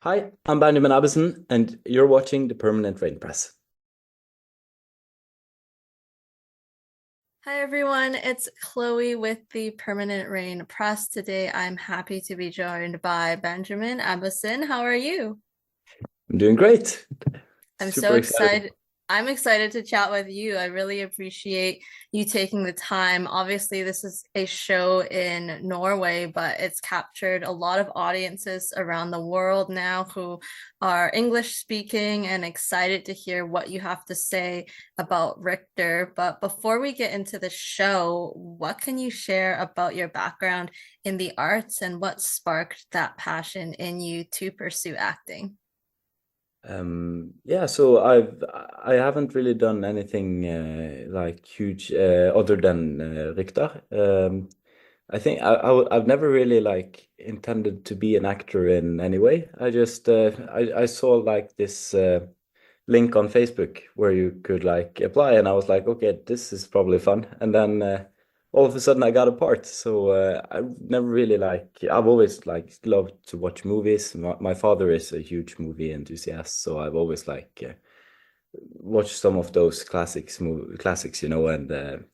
Hi, I'm Benjamin Ebbesen, and you're watching the Permanent Rain Press. Hi everyone, it's Chloe with the Permanent Rain Press. Today I'm happy to be joined by Benjamin Ebbesen. How are you? I'm doing great. I'm so Super excited. excited. I'm excited to chat with you. I really appreciate you taking the time. Obviously, this is a show in Norway, but it's captured a lot of audiences around the world now who are English speaking and excited to hear what you have to say about Rykter. But before we get into the show, what can you share about your background in the arts and what sparked that passion in you to pursue acting? Yeah, so I haven't really done anything like huge other than Rykter. I think I've never really like intended to be an actor in any way. I saw like this link on Facebook where you could like apply, and I was like, okay, this is probably fun. And then all of a sudden, I got a part. So I never really like. I've always like loved to watch movies. My father is a huge movie enthusiast, so I've always like watched some of those classics, and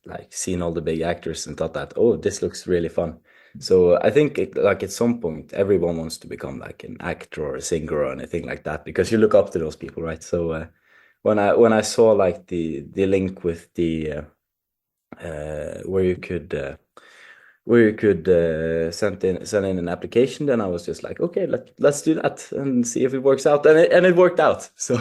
like seen all the big actors and thought that, oh, this looks really fun. So I think like at some point everyone wants to become like an actor or a singer or anything like that because you look up to those people, right? So when I saw like the link with the where you could send in an application, then I was just like, okay, let's do that and see if it works out, and it worked out. So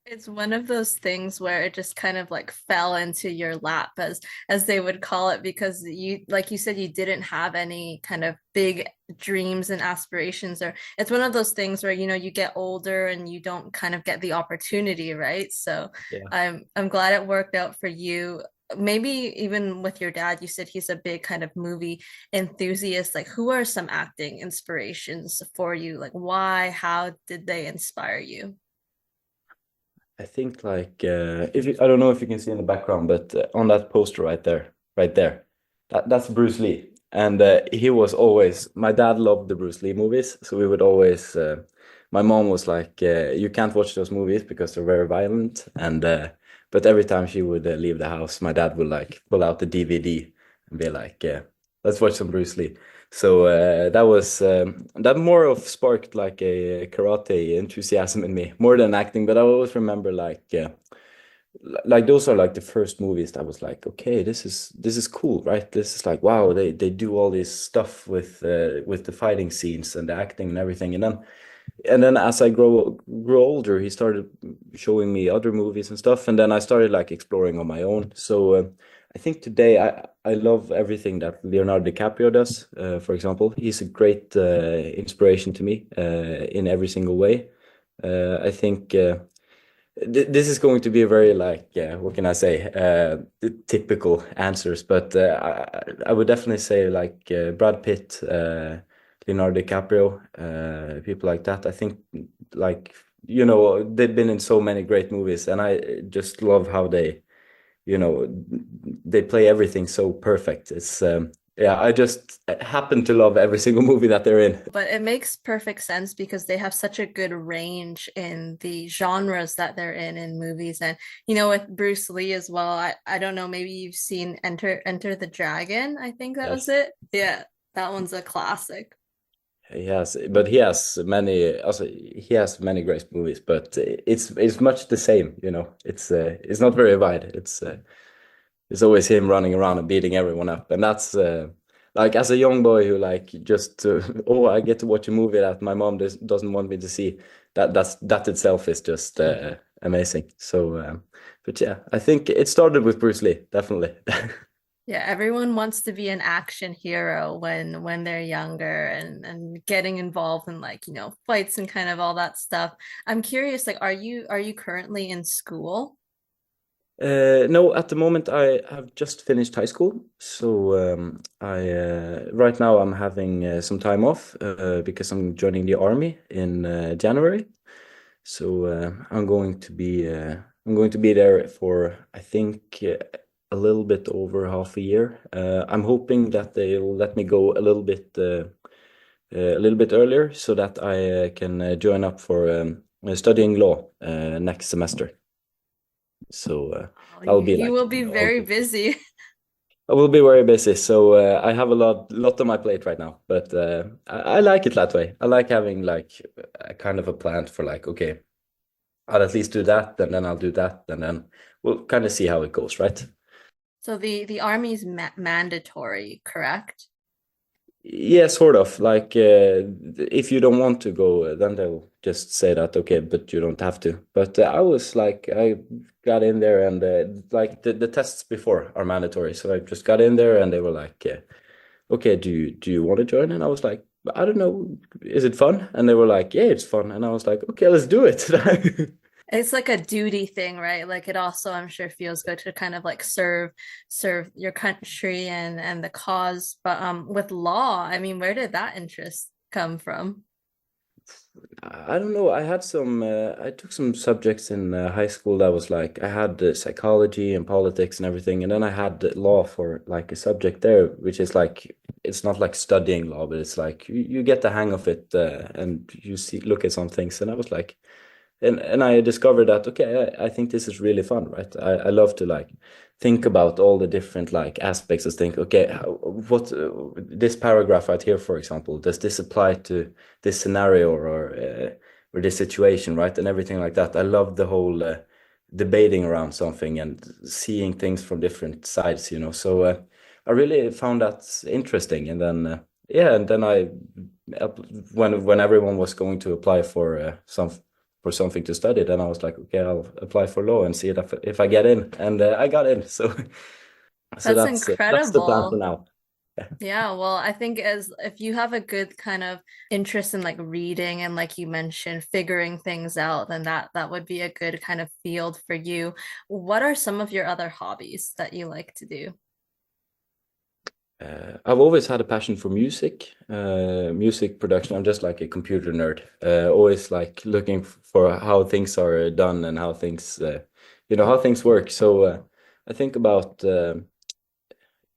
It's one of those things where it just kind of like fell into your lap as they would call it because you like you said you didn't have any kind of big dreams and aspirations, or it's one of those things where you get older and you don't kind of get the opportunity, right? So yeah. I'm glad it worked out for you. Maybe even with your dad, you said he's a big kind of movie enthusiast. Like, who are some acting inspirations for you? Like, why, how did they inspire you? I think like I don't know if you can see in the background, but on that poster right there, that's Bruce Lee, and he was always. My dad loved the Bruce Lee movies, so we would always. My mom was like, "You can't watch those movies because they're very violent," and but every time she would leave the house, my dad would like pull out the DVD and be like, "Let's watch some Bruce Lee." So that more of sparked like a karate enthusiasm in me more than acting. But I always remember like those are like the first movies that was like, okay, this is cool, right? This is like, wow, they do all this stuff with the fighting scenes and the acting and everything. And then as I grew older, he started showing me other movies and stuff, and then I started like exploring on my own. So I think today I love everything that Leonardo DiCaprio does. For example, he's a great inspiration to me in every single way. I think this is going to be a very like what can I say the typical answers, but I would definitely say like Brad Pitt, Leonardo DiCaprio, people like that. I think like they've been in so many great movies, and I just love how you know they play everything so perfect. It's yeah, I just happen to love every single movie that they're in. But it makes perfect sense because they have such a good range in the genres that they're in movies. And with Bruce Lee as well, I don't know, maybe you've seen Enter the Dragon. I think that was Yes. it. Yeah, that one's a classic. He has many great movies, but it's much the same, It's not very wide. It's always him running around and beating everyone up, and that's like as a young boy who like just oh, I get to watch a movie that my mom doesn't want me to see. That itself is just amazing. So, but yeah, I think it started with Bruce Lee, definitely. Yeah, everyone wants to be an action hero when they're younger and getting involved in like, fights and kind of all that stuff. I'm curious, like, are you currently in school? No, at the moment I have just finished high school, so I right now I'm having some time off because I'm joining the army in January. So I'm going to be there for I think a little bit over half a year. I'm hoping that they'll let me go a little bit a little bit earlier so that I can join up for studying law next semester. So Oh, I'll be you like will be all very good. busy. I will be very busy, so I have a lot on my plate right now. But I like it that way. I like having like a kind of a plan for like, okay, I'll at least do that, and then I'll do that, and then we'll kind of see how it goes, right? So the army is mandatory, correct? Yeah, sort of. Like, if you don't want to go, then they'll just say that, okay, but you don't have to. But I was like, I got in there, and like the tests before are mandatory, so I just got in there, and they were like, okay, do you want to join? And I was like, I don't know, is it fun? And they were like, yeah, it's fun. And I was like, okay, let's do it. It's like a duty thing, right? Like it also, I'm sure, feels good to kind of like serve your country and the cause. But with law, I mean, where did that interest come from? I don't know. I took some subjects in high school that was like, I had psychology and politics and everything. And then I had law for like a subject there, which is like, it's not like studying law, but it's like you get the hang of it and you look at some things. And I was like, and I discovered that okay, I think this is really fun, right? I love to like think about all the different like aspects of think okay, what this paragraph right here, for example, does this apply to this scenario or this situation, right? And everything like that. I love the whole debating around something and seeing things from different sides, so I really found that interesting. And then yeah, and then when everyone was going to apply for something to study, then I was like, okay, I'll apply for law and see if I get in, and I got in. So so That's that's the plan for incredible. now. Yeah, well, I think as if you have a good kind of interest in like reading and like you mentioned, figuring things out, then that would be a good kind of field for you. What are some of your other hobbies that you like to do? I've always had a passion for music production. I'm just like a computer nerd. Always like looking for how things are done and how how things work. So I think about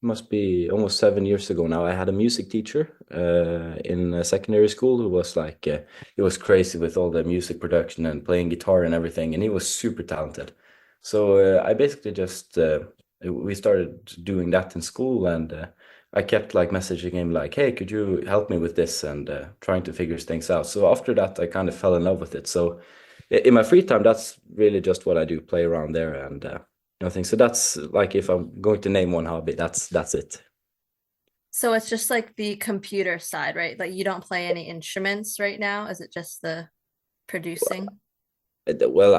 must be almost 7 years ago now. I had a music teacher in secondary school who was like, he was crazy with all the music production and playing guitar and everything, and he was super talented. So I basically just we started doing that in school, and I kept like messaging him like, "Hey, could you help me with this?" and trying to figure things out. So after that, I kind of fell in love with it. So in my free time, that's really just what I do, play around there and nothing. So that's like if I'm going to name one hobby, that's it. So it's just like the computer side, right? Like you don't play any instruments right now. Is it just the producing? Well,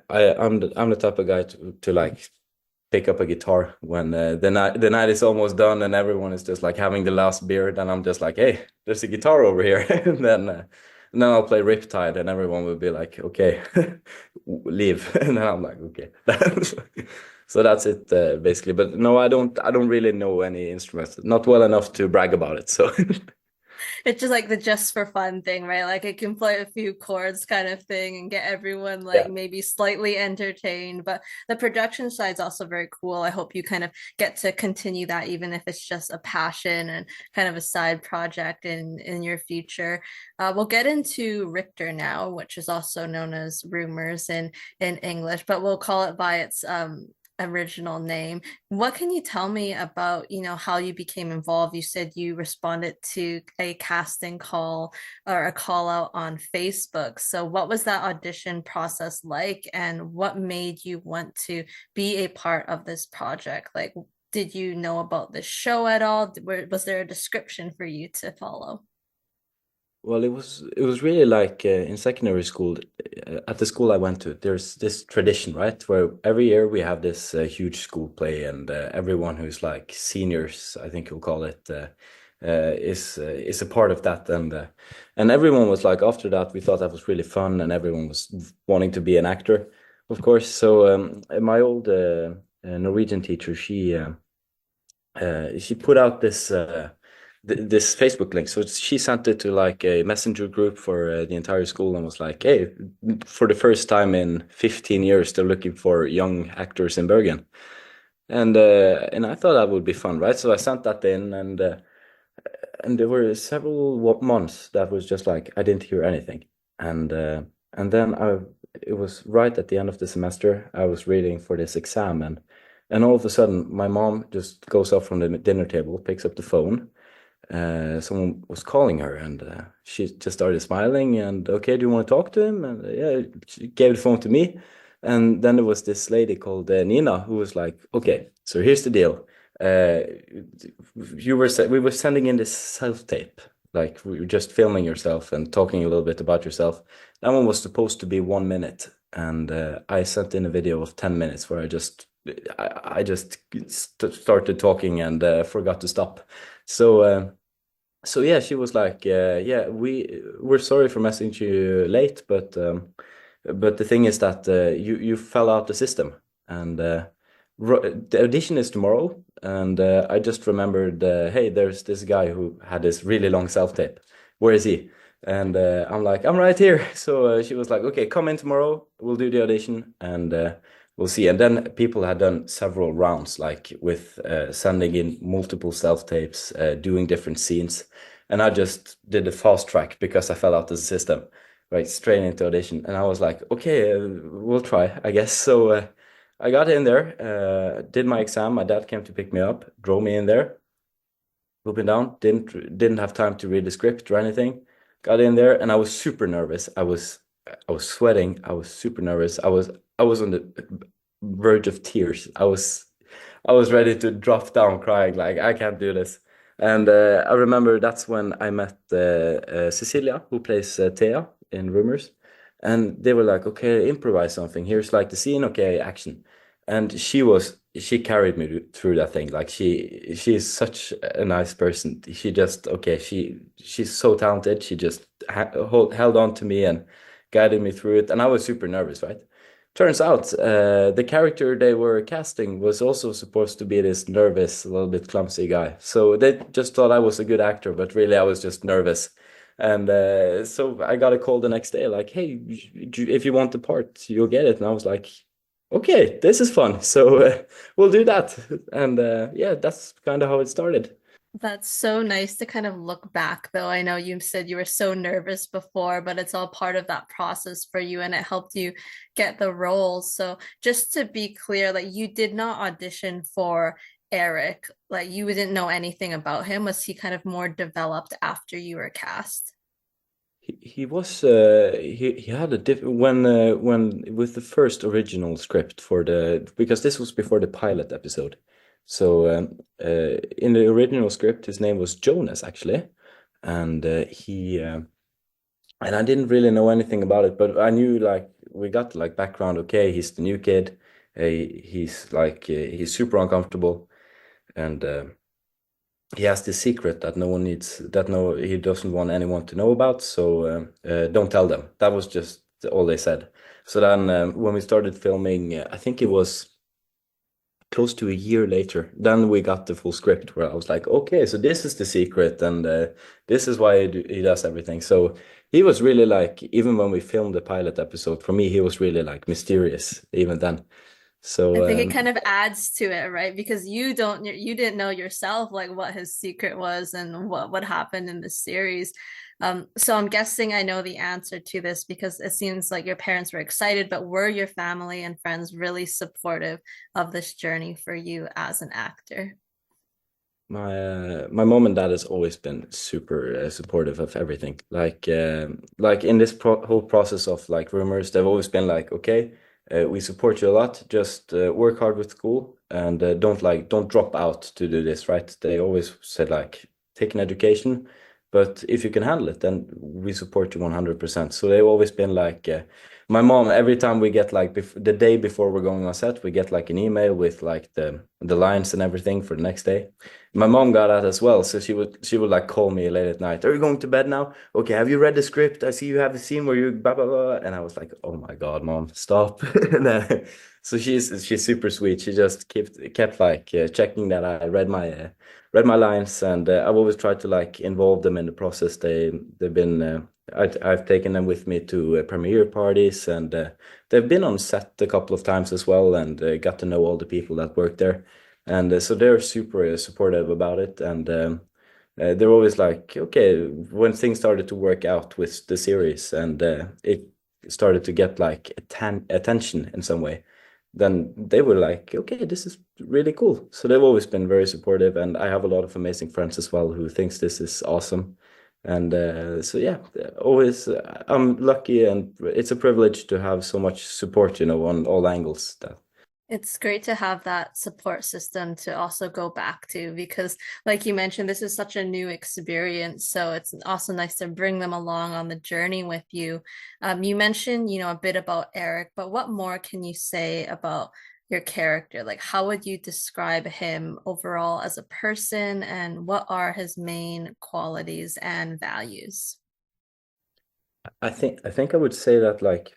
I'm the type of guy to like pick up a guitar when the night is almost done and everyone is just like having the last beer. Then I'm just like, hey, there's a guitar over here, and then I'll play Riptide, and everyone will be like, okay, leave, and then I'm like, okay. So that's it basically. But no, I don't really know any instruments, not well enough to brag about it. So It's just like the just for fun thing, right? Like it can play a few chords kind of thing and get everyone like yeah. maybe slightly entertained. But the production side is also very cool. I hope you kind of get to continue that, even if it's just a passion and kind of a side project in your future. We'll get into Rykter now, which is also known as Rumours in English, but we'll call it by its original name. What can you tell me about, how you became involved? You said you responded to a casting call or a call out on Facebook. So what was that audition process like, and what made you want to be a part of this project? Like, did you know about the show at all? Was there a description for you to follow? Well, it was really like in secondary school, at the school I went to, there's this tradition, right, where every year we have this huge school play, and everyone who's like seniors, I think you'll call it, is a part of that, and everyone was like after that we thought that was really fun, and everyone was wanting to be an actor, of course. So my old Norwegian teacher, she put out this Facebook link. So she sent it to like a messenger group for the entire school and was like, "Hey, for the first time in 15 years, they're looking for young actors in Bergen." And I thought that would be fun, right? So I sent that in, and And there were several months that was just like I didn't hear anything, and then it was right at the end of the semester. I was reading for this exam, and all of a sudden my mom just goes up from the dinner table, picks up the phone. Someone was calling her, and she just started smiling. And okay, do you want to talk to him? And yeah, she gave the phone to me. And then there was this lady called Nina who was like, okay, so here's the deal. Uh, we were sending in this self tape, like we were just filming yourself and talking a little bit about yourself. That one was supposed to be 1 minute, and I sent in a video of 10 minutes where I just started talking and forgot to stop. So so yeah, she was like, yeah, we're sorry for messaging you late, but the thing is that you fell out the system, and the audition is tomorrow, and I just remembered, hey, there's this guy who had this really long self-tape. Where is he? And I'm like, I'm right here. So she was like, okay, come in tomorrow. We'll do the audition, and we'll see. And then people had done several rounds, like with sending in multiple self-tapes, doing different scenes. And I just did the fast track because I fell out of the system, right, straight into audition. And I was like, okay, we'll try, I guess. So I got in there, did my exam. My dad came to pick me up, drove me in there, whooping down. Didn't have time to read the script or anything. Got in there, and I was super nervous. I was sweating. I was super nervous. I was on the verge of tears. I was ready to drop down crying, like I can't do this. And I remember that's when I met Cecilia, who plays Thea in Rumours. And they were like, okay, improvise something. Here's like the scene, okay, action. And she carried me through that thing. Like she's such a nice person. She just, okay, she's so talented. She just held on to me and guided me through it. And I was super nervous, right? Turns out the character they were casting was also supposed to be this nervous, a little bit clumsy guy. So they just thought I was a good actor, but really I was just nervous. And so I got a call the next day, like, hey, if you want the part, you'll get it. And I was like, okay, this is fun. So we'll do that. And yeah, that's kind of how it started. That's so nice to kind of look back, though. I know you said you were so nervous before, but it's all part of that process for you and it helped you get the roles. So, just to be clear, like you did not audition for Erik, like you didn't know anything about him. Was he kind of more developed after you were cast? He was he had a diff when with the first original script for the because this was before the pilot episode. So in the original script his name was Jonas actually, and he and I didn't really know anything about it, but I knew like we got like background. Okay, he's the new kid. He's like he's super uncomfortable, and he has this secret that no one needs, that no, he doesn't want anyone to know about. So don't tell them. That was just all they said. So then when we started filming, I think it was close to a year later, then we got the full script where I was like, okay, so this is the secret, and this is why he does everything. So he was really like, even when we filmed the pilot episode, for me, he was really like mysterious even then. I So think it kind of adds to it, right? Because you didn't know yourself like what his secret was and what happened in the series. So I'm guessing I know the answer to this because it seems like your parents were excited, but were your family and friends really supportive of this journey for you as an actor? my mom and dad has always been super supportive of everything. Like in this whole process of like rumors, they've always been like, okay, we support you a lot. Just work hard with school and don't drop out to do this, right? They always said like take an education, but if you can handle it, then we support you 100%. So they've always been like. My mom, every time we get like the day before we're going on set, we get like an email with like the lines and everything for the next day. My mom got that as well, so she would like call me late at night. Are you going to bed now? Okay, have you read the script? I see you have a scene where you blah blah blah. And I was like, oh my God, mom, stop. And, so she's super sweet. She just kept like checking that I read my lines, and I've always tried to like involve them in the process. They've been I've taken them with me to premiere parties, and they've been on set a couple of times as well, and got to know all the people that work there. And so they're super supportive about it. And they're always like, okay, when things started to work out with the series and it started to get like attention in some way, then they were like, okay, this is really cool. So they've always been very supportive, and I have a lot of amazing friends as well who thinks this is awesome. And so yeah, always I'm lucky, and it's a privilege to have so much support, on all angles. That It's great to have that support system to also go back to because, like you mentioned, this is such a new experience. So it's also nice to bring them along on the journey with you. You mentioned, a bit about Erik, but what more can you say about your character? Like, how would you describe him overall as a person, and what are his main qualities and values? I think I would say that like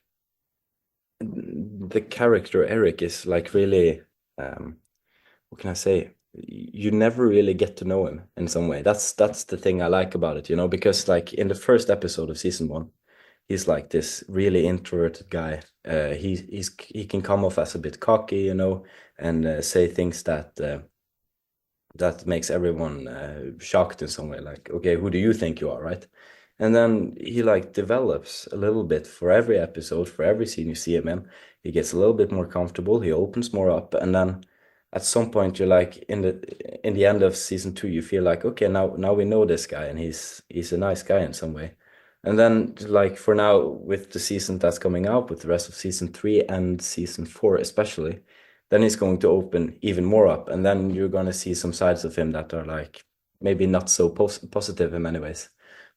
the character Erik is like really what can I say? You never really get to know him in some way. That's the thing I like about it, because like in the first episode of season one, he's like this really introverted guy. He can come off as a bit cocky, and say things that makes everyone shocked in some way. Like, okay, who do you think you are, right? And then he like develops a little bit for every episode, for every scene you see him in. He gets a little bit more comfortable. He opens more up, and then at some point you're like in the end of season two, you feel like, okay, now we know this guy, and he's a nice guy in some way. And then like for now with the season that's coming out, with the rest of season three and season four especially, then he's going to open even more up, and then you're going to see some sides of him that are like maybe not so positive in many ways.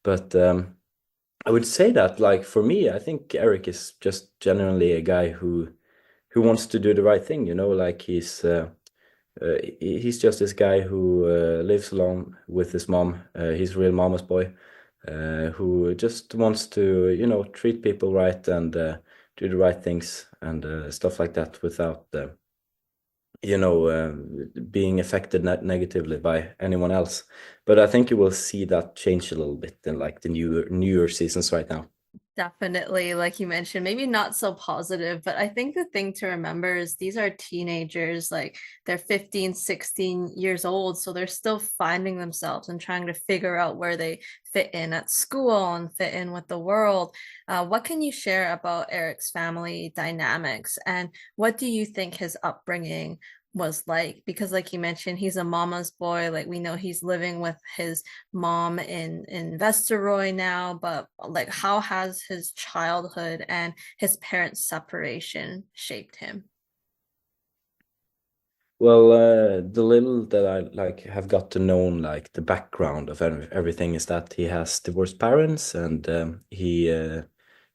But I would say that like for me, I think Erik is just genuinely a guy who wants to do the right thing, like he's just this guy who lives alone with his mom. He's a real mama's boy, who just wants to, treat people right and do the right things and stuff like that without being affected negatively by anyone else. But I think you will see that change a little bit in like the newer seasons right now. Definitely, like you mentioned, maybe not so positive, but I think the thing to remember is these are teenagers, like they're 15, 16 years old, so they're still finding themselves and trying to figure out where they fit in at school and fit in with the world. What can you share about Erik's family dynamics, and what do you think his upbringing was like? Because like you mentioned, he's a mama's boy. Like we know he's living with his mom in Vesteroy now, but like how has his childhood and his parents' separation shaped him? Well, the little that I like have got to know, like the background of everything, is that he has divorced parents, and he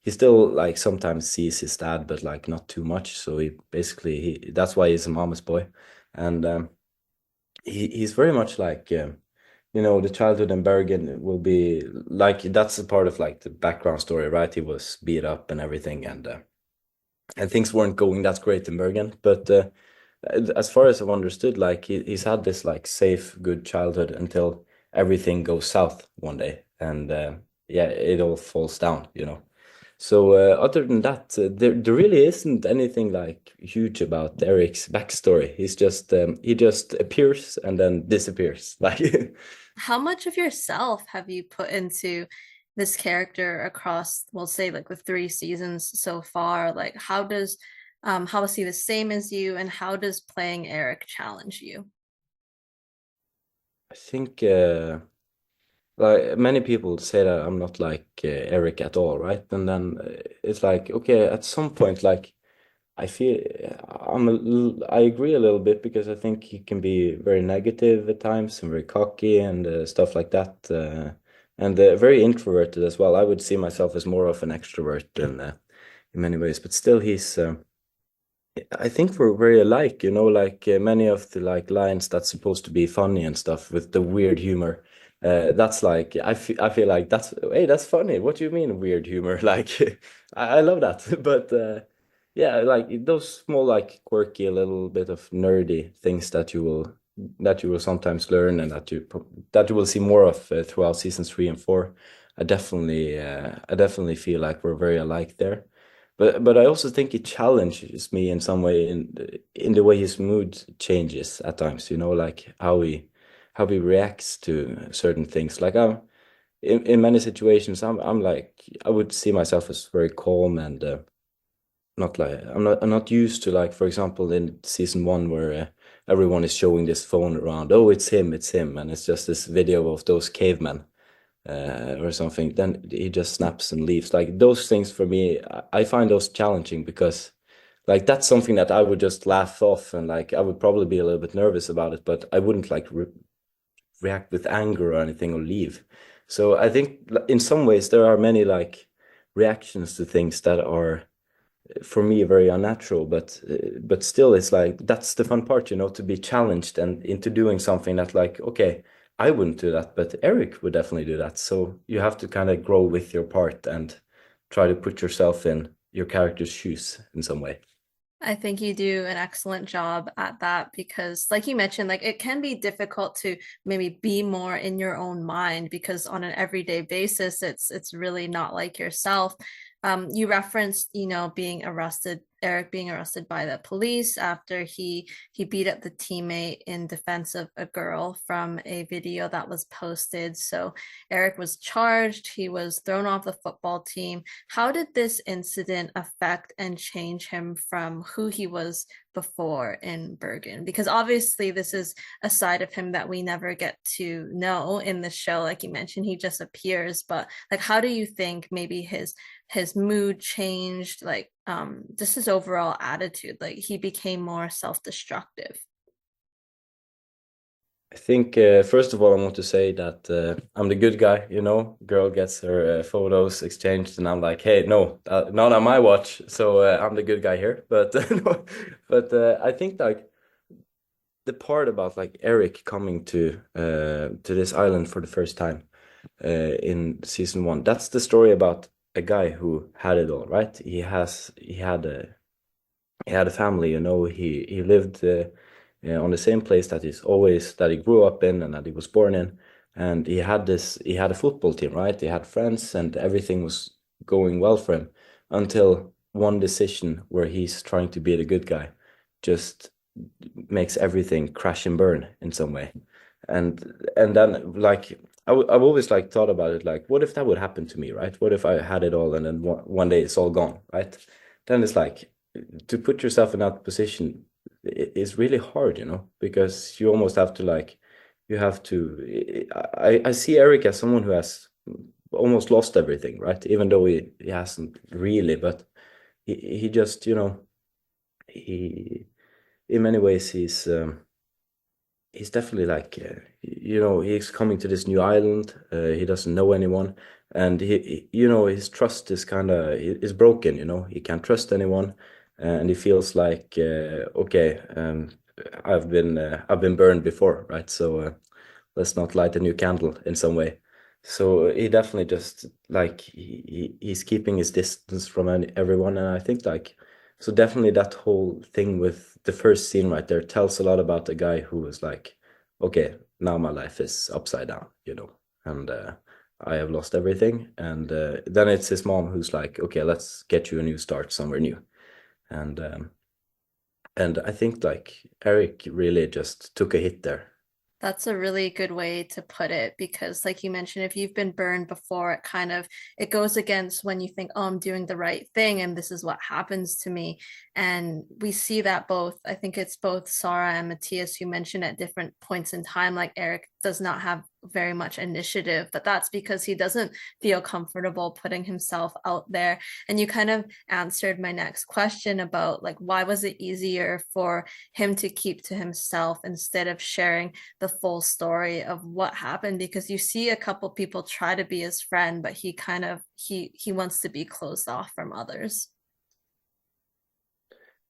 still like sometimes sees his dad, but like not too much. So he basically he that's why he's a mama's boy, and he's very much like the childhood in Bergen will be like that's a part of like the background story, right? He was beat up and everything, and things weren't going that great in Bergen, but. As far as I've understood, like he's had this like safe, good childhood until everything goes south one day, and yeah, it all falls down. So other than that, there really isn't anything like huge about Eric's backstory. He just appears and then disappears. Like How much of yourself have you put into this character across, we'll say like the three seasons so far? Like how is he the same as you, and how does playing Erik challenge you? I think like many people say that I'm not like Eric at all, right? And then it's like okay, at some point, like I feel I agree a little bit because I think he can be very negative at times and very cocky and stuff like that, and very introverted as well. I would see myself as more of an extrovert than in many ways, but still, I think we're very alike, like many of the like lines that's supposed to be funny and stuff with the weird humor. That's like I feel like that's funny. What do you mean weird humor? Like I love that. But yeah, like those small like quirky, a little bit of nerdy things that you will sometimes learn and that you will see more of throughout seasons three and four. I definitely feel like we're very alike there. But I also think it challenges me in some way in the way his mood changes at times, like how he reacts to certain things. Like in many situations, I'm like I would see myself as very calm and not like I'm not used to, like, for example, in season one where everyone is showing this phone around. Oh, it's him, and it's just this video of those cavemen or something. Then he just snaps and leaves. Like those things for me, I find those challenging because like that's something that I would just laugh off, and like I would probably be a little bit nervous about it, but I wouldn't like react with anger or anything or leave. So I think in some ways there are many like reactions to things that are for me very unnatural, but still it's like that's the fun part, you know, to be challenged and into doing something that like, okay, I wouldn't do that, but Erik would definitely do that. So you have to kind of grow with your part and try to put yourself in your character's shoes in some way. I think you do an excellent job at that because, like you mentioned, like it can be difficult to maybe be more in your own mind because on an everyday basis, it's really not like yourself. You referenced, being arrested, Erik being arrested by the police after he beat up the teammate in defense of a girl from a video that was posted. So Erik was charged, he was thrown off the football team. How did this incident affect and change him from who he was before in Bergen? Because obviously, this is a side of him that we never get to know in the show. Like you mentioned, he just appears, but like, how do you think maybe his mood changed? Like, just his overall attitude, like he became more self-destructive. I think first of all, I want to say that I'm the good guy. You know, girl gets her photos exchanged, and I'm like, hey, no, not on my watch. So I'm the good guy here. But no, but I think like the part about like Erik coming to this island for the first time in season one, that's the story about a guy who had it all, right? He had a family, you know. He lived on the same place that he grew up in and that he was born in, and he had a football team, right? He had friends, and everything was going well for him until one decision where he's trying to be the good guy just makes everything crash and burn in some way, and then like I've always like thought about it, like what if that would happen to me, right? What if I had it all and then one day it's all gone, right? Then it's like to put yourself in that position is really hard, you know, because you almost have to like you have to. I see Erik as someone who has almost lost everything, right? Even though he hasn't really, but he just, you know, he in many ways he's definitely like you know, he's coming to this new island. He doesn't know anyone, and you know, his trust is kind of is broken. You know, he can't trust anyone, and he feels like okay, I've been burned before, right? So let's not light a new candle in some way. So he definitely just like he's keeping his distance from everyone, and I think like so definitely that whole thing with the first scene right there tells a lot about the guy who was like, okay, now my life is upside down, you know, and I have lost everything. And then it's his mom who's like, okay, let's get you a new start somewhere new. And and I think like Erik really just took a hit there. That's a really good way to put it because, like you mentioned, if you've been burned before, it goes against when you think, oh, I'm doing the right thing and this is what happens to me. And we see that both, I think it's both Sara and Mathias who mentioned at different points in time, like Erik does not have very much initiative, but that's because he doesn't feel comfortable putting himself out there. And you kind of answered my next question about like why was it easier for him to keep to himself instead of sharing the full story of what happened, because you see a couple people try to be his friend, but he kind of he wants to be closed off from others.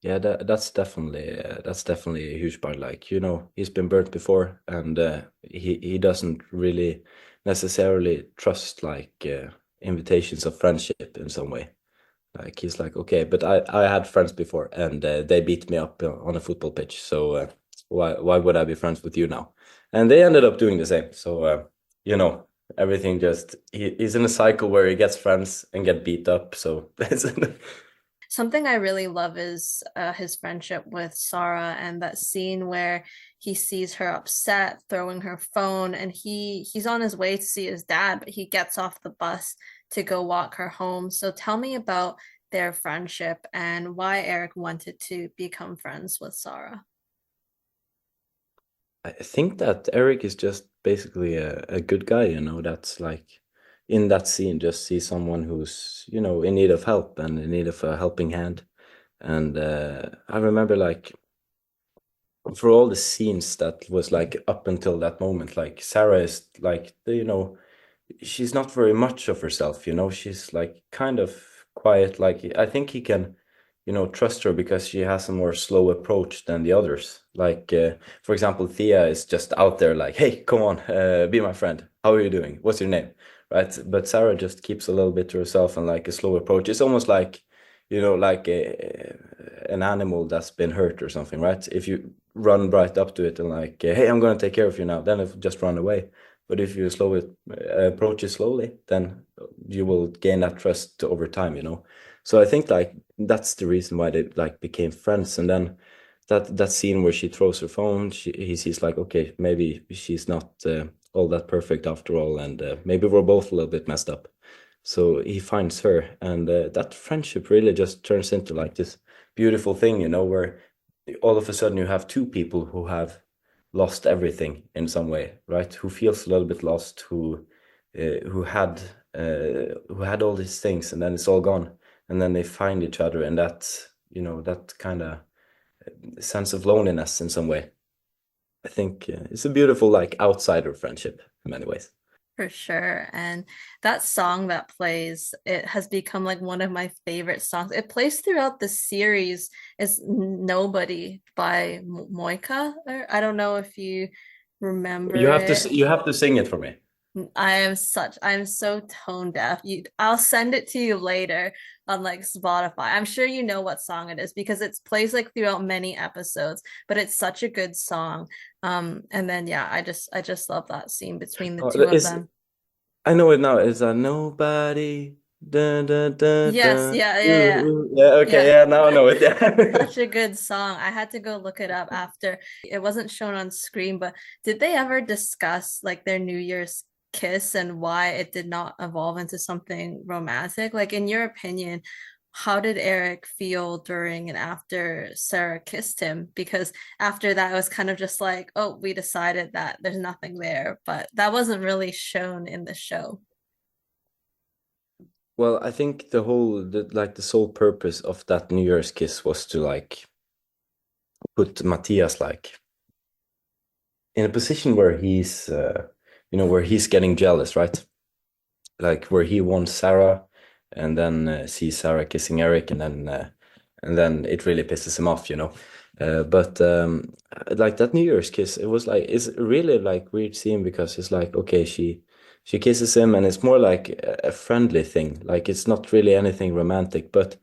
Yeah, that's definitely a huge part. Like, you know, he's been burnt before, and he doesn't really necessarily trust like invitations of friendship in some way. Like he's like, okay, but I had friends before, and they beat me up on a football pitch. So why would I be friends with you now? And they ended up doing the same. So you know, everything just he's in a cycle where he gets friends and get beat up. So Something I really love is his friendship with Sara, and that scene where he sees her upset, throwing her phone, and he's on his way to see his dad, but he gets off the bus to go walk her home. So tell me about their friendship and why Erik wanted to become friends with Sara. I think that Erik is just basically a good guy, that's like in that scene, just see someone who's, in need of help and in need of a helping hand. And I remember like for all the scenes that was like up until that moment, like Sara is like she's not very much of herself, she's like kind of quiet. Like I think he can, trust her because she has a more slow approach than the others. Like for example, Thea is just out there like, hey, come on, be my friend. How are you doing? What's your name? Right? But Sara just keeps a little bit to herself and like a slow approach. It's almost like, like an animal that's been hurt or something, right? If you run right up to it and like, hey, I'm gonna take care of you now, then it just run away. But if you approach it slowly, then you will gain that trust over time, So I think like that's the reason why they like became friends. And then that scene where she throws her phone, he sees like, okay, maybe she's not all that perfect after all, and maybe we're both a little bit messed up. So he finds her, and that friendship really just turns into like this beautiful thing, where all of a sudden you have two people who have lost everything in some way, right? Who feels a little bit lost, who had all these things, and then it's all gone, and then they find each other, and that kind of sense of loneliness in some way. I think it's a beautiful like outsider friendship in many ways. For sure. And that song that plays, it has become like one of my favorite songs. It plays throughout the series. Is Nobody by Moika. Or I don't know if you remember it. You have to sing it for me. I'm so tone deaf. I'll send it to you later on like Spotify. I'm sure you know what song it is because it's plays like throughout many episodes, but it's such a good song. And then yeah, I just love that scene between the Oh, two of them. I know it now. It's a nobody. Dun, dun, dun, Yes, dun. yeah, yeah, yeah. Ooh, yeah, okay, Yeah. yeah, now I know it. Yeah. Such a good song. I had to go look it up after it wasn't shown on screen, but did they ever discuss like their New Year's kiss and why it did not evolve into something romantic? Like in your opinion, how did Erik feel during and after Sara kissed him? Because after that, it was kind of just like, oh, we decided that there's nothing there, but that wasn't really shown in the show. Well, I think the sole purpose of that New Year's kiss was to like put Matthias like in a position where where he's getting jealous, right? Like where he wants Sara, and then sees Sara kissing Erik, and then it really pisses him off, But like that New Year's kiss, it was like it's really like weird scene because it's like okay, she kisses him, and it's more like a friendly thing. Like it's not really anything romantic, but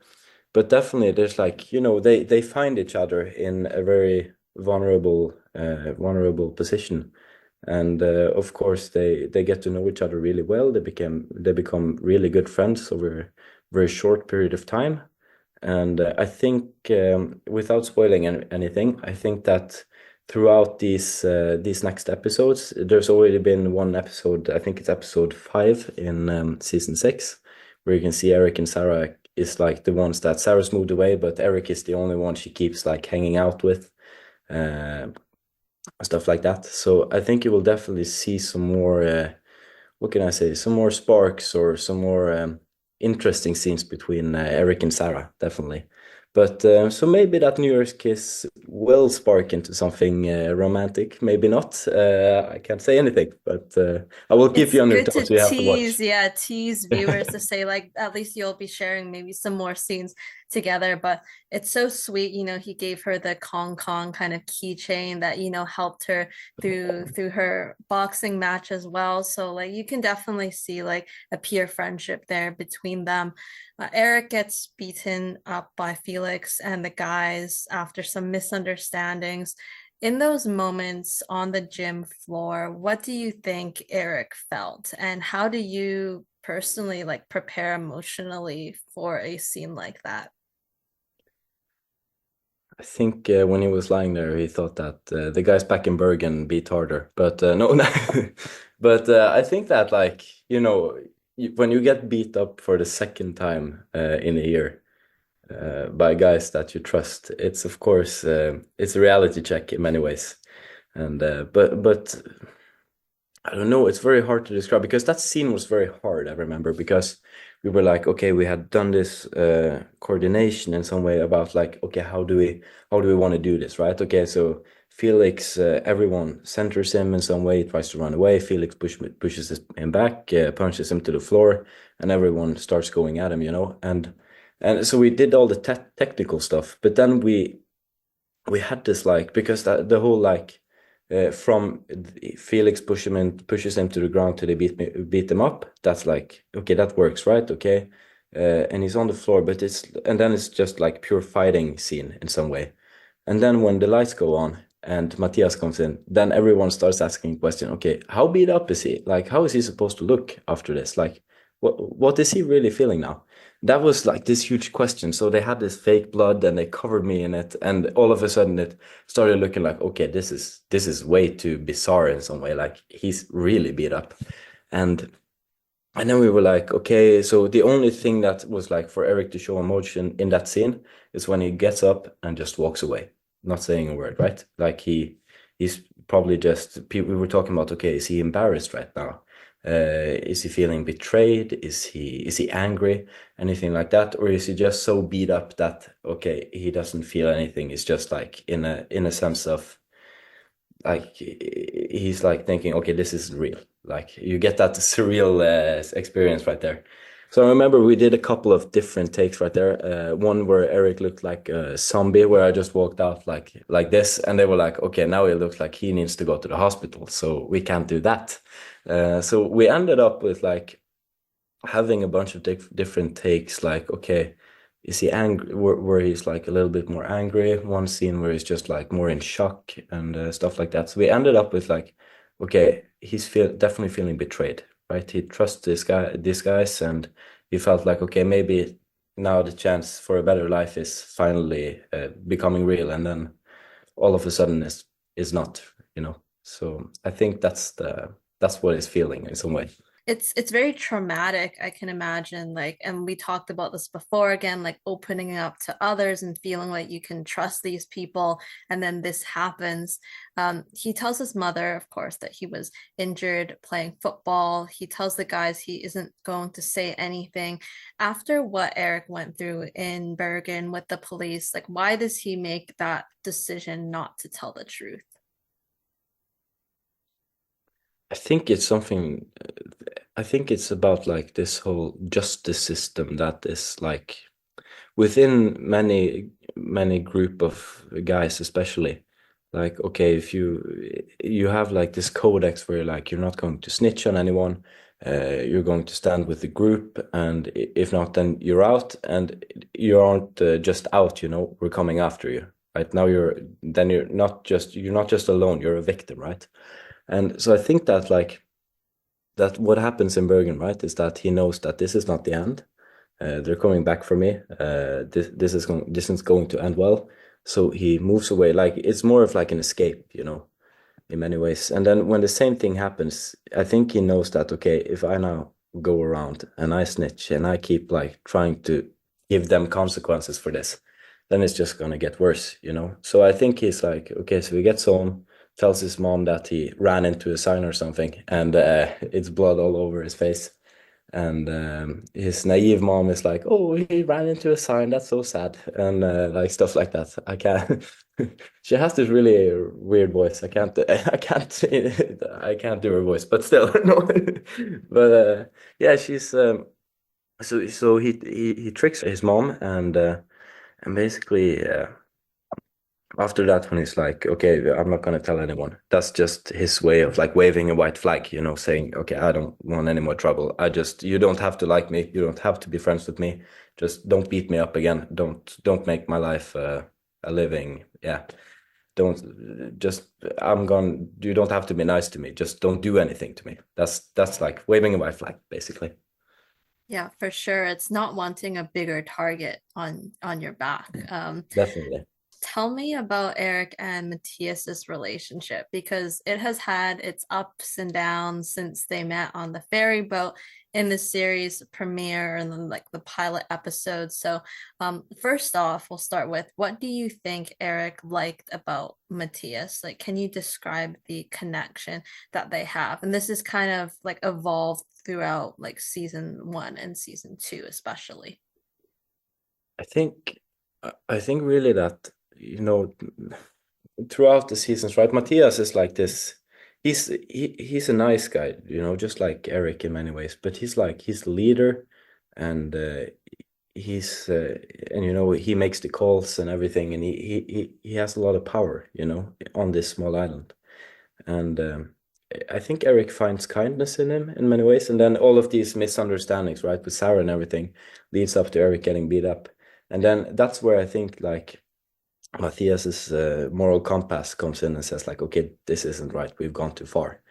definitely there's like they find each other in a very vulnerable position, and of course they get to know each other really well. They become really good friends over a very short period of time. And I think without spoiling anything, I think that throughout these next episodes, there's already been one episode. I think it's episode 5 in season 6, where you can see Erik and Sara is like the ones that Sarah's moved away, but Erik is the only one she keeps like hanging out with. Uh, Stuff like that. So I think you will definitely see some more, what can I say, some more sparks or some more interesting scenes between Erik and Sara, definitely. But so maybe that New Year's kiss will spark into something romantic. Maybe not. I can't say anything, but I will keep It's you on your good to toes. So you have to tease, watch. yeah, tease viewers to say like at least you'll be sharing maybe some more scenes together. But it's so sweet, he gave her the Kong Kong kind of keychain that, helped her through her boxing match as well. So like you can definitely see like a peer friendship there between them. Erik gets beaten up by Felix and the guys after some misunderstandings. In those moments on the gym floor, what do you think Erik felt? And how do you personally like prepare emotionally for a scene like that? I think when he was lying there, he thought that the guys back in Bergen beat harder. But no, no. But I think that, like, when you get beat up for the second time in a year by guys that you trust, it's of course it's a reality check in many ways. And but I don't know. It's very hard to describe because that scene was very hard. I remember because we were like, okay, we had done this coordination in some way about like, okay, how do we want to do this, right? Okay, so Felix, everyone centers him in some way, tries to run away. Felix pushes him back, punches him to the floor, and everyone starts going at him, and so we did all the technical stuff, but then we had this like because the whole like from Felix pushes him to the ground till they beat him up. That's like okay, that works, right? Okay, and he's on the floor, but then it's just like pure fighting scene in some way. And then when the lights go on and Matthias comes in, then everyone starts asking question. Okay, how beat up is he? Like, how is he supposed to look after this? Like, what is he really feeling now? That was like this huge question. So they had this fake blood and they covered me in it, and all of a sudden it started looking like, okay, this is way too bizarre in some way. Like he's really beat up, and and then we were like, okay, so the only thing that was like for Erik to show emotion in that scene is when he gets up and just walks away, not saying a word, right? Like he's probably just people we were talking about, okay, is he embarrassed right now? Is he feeling betrayed? Is he angry? Anything like that? Or is he just so beat up that okay, he doesn't feel anything? It's just like in a sense of like he's like thinking, okay, this isn't real. Like you get that surreal experience right there. So I remember we did a couple of different takes right there. One where Erik looked like a zombie, where I just walked out like this, and they were like, okay, now he looks like he needs to go to the hospital, so we can't do that. So we ended up with like having a bunch of different takes, like, okay, is he angry, where he's like a little bit more angry, one scene where he's just like more in shock and stuff like that. So we ended up with like, okay, he's definitely feeling betrayed, right? He trusts these guys, and he felt like, okay, maybe now the chance for a better life is finally becoming real, and then all of a sudden is not. So I think that's what he's feeling in some way. It's very traumatic, I can imagine. Like, and we talked about this before again, like opening up to others and feeling like you can trust these people, and then this happens. He tells his mother, of course, that he was injured playing football. He tells the guys he isn't going to say anything. After what Erik went through in Bergen with the police, like, why does he make that decision not to tell the truth? I think it's something, I think it's about like this whole justice system that is like within many group of guys, especially. Like, okay, if you have like this codex where like you're not going to snitch on anyone, you're going to stand with the group, and if not, then you're out, and you aren't just out, we're coming after you. Right now, you're not just alone, you're a victim, right? And so I think that like that what happens in Bergen, right, is that he knows that this is not the end. They're coming back for me. This is going to end well. So he moves away. Like it's more of like an escape, in many ways. And then when the same thing happens, I think he knows that okay, if I now go around and I snitch and I keep like trying to give them consequences for this, then it's just gonna get worse. So I think he's like, okay, so he gets home, tells his mom that he ran into a sign or something, and it's blood all over his face. And his naive mom is like, "Oh, he ran into a sign. That's so sad," and like stuff like that. I can't. She has this really weird voice. I can't. I can't. I can't do her voice, but still, no. But yeah, she's so he tricks his mom, and basically after that when he's like, okay, I'm not gonna tell anyone, that's just his way of like waving a white flag, saying, okay, I don't want any more trouble. You don't have to like me, you don't have to be friends with me, just don't beat me up again, don't make my life a living, yeah, don't just I'm gone, you don't have to be nice to me, just don't do anything to me. That's like waving a white flag basically. Yeah, for sure. It's not wanting a bigger target on your back. Definitely. tell me about Erik and Matthias's relationship because it has had its ups and downs since they met on the ferry boat in the series premiere and then like the pilot episode. So, first off, we'll start with what do you think Erik liked about Matthias? Like, can you describe the connection that they have? And this is kind of like evolved throughout like season 1 and season 2, especially. I think really that, throughout the seasons, right? Matthias is like this. He's a nice guy, just like Erik in many ways. But he's the leader, and he's and he makes the calls and everything, and he has a lot of power, on this small island. And I think Erik finds kindness in him in many ways, and then all of these misunderstandings, right, with Sara and everything, leads up to Erik getting beat up, and then that's where I think like Matthias's moral compass comes in and says like, okay, this isn't right. We've gone too far,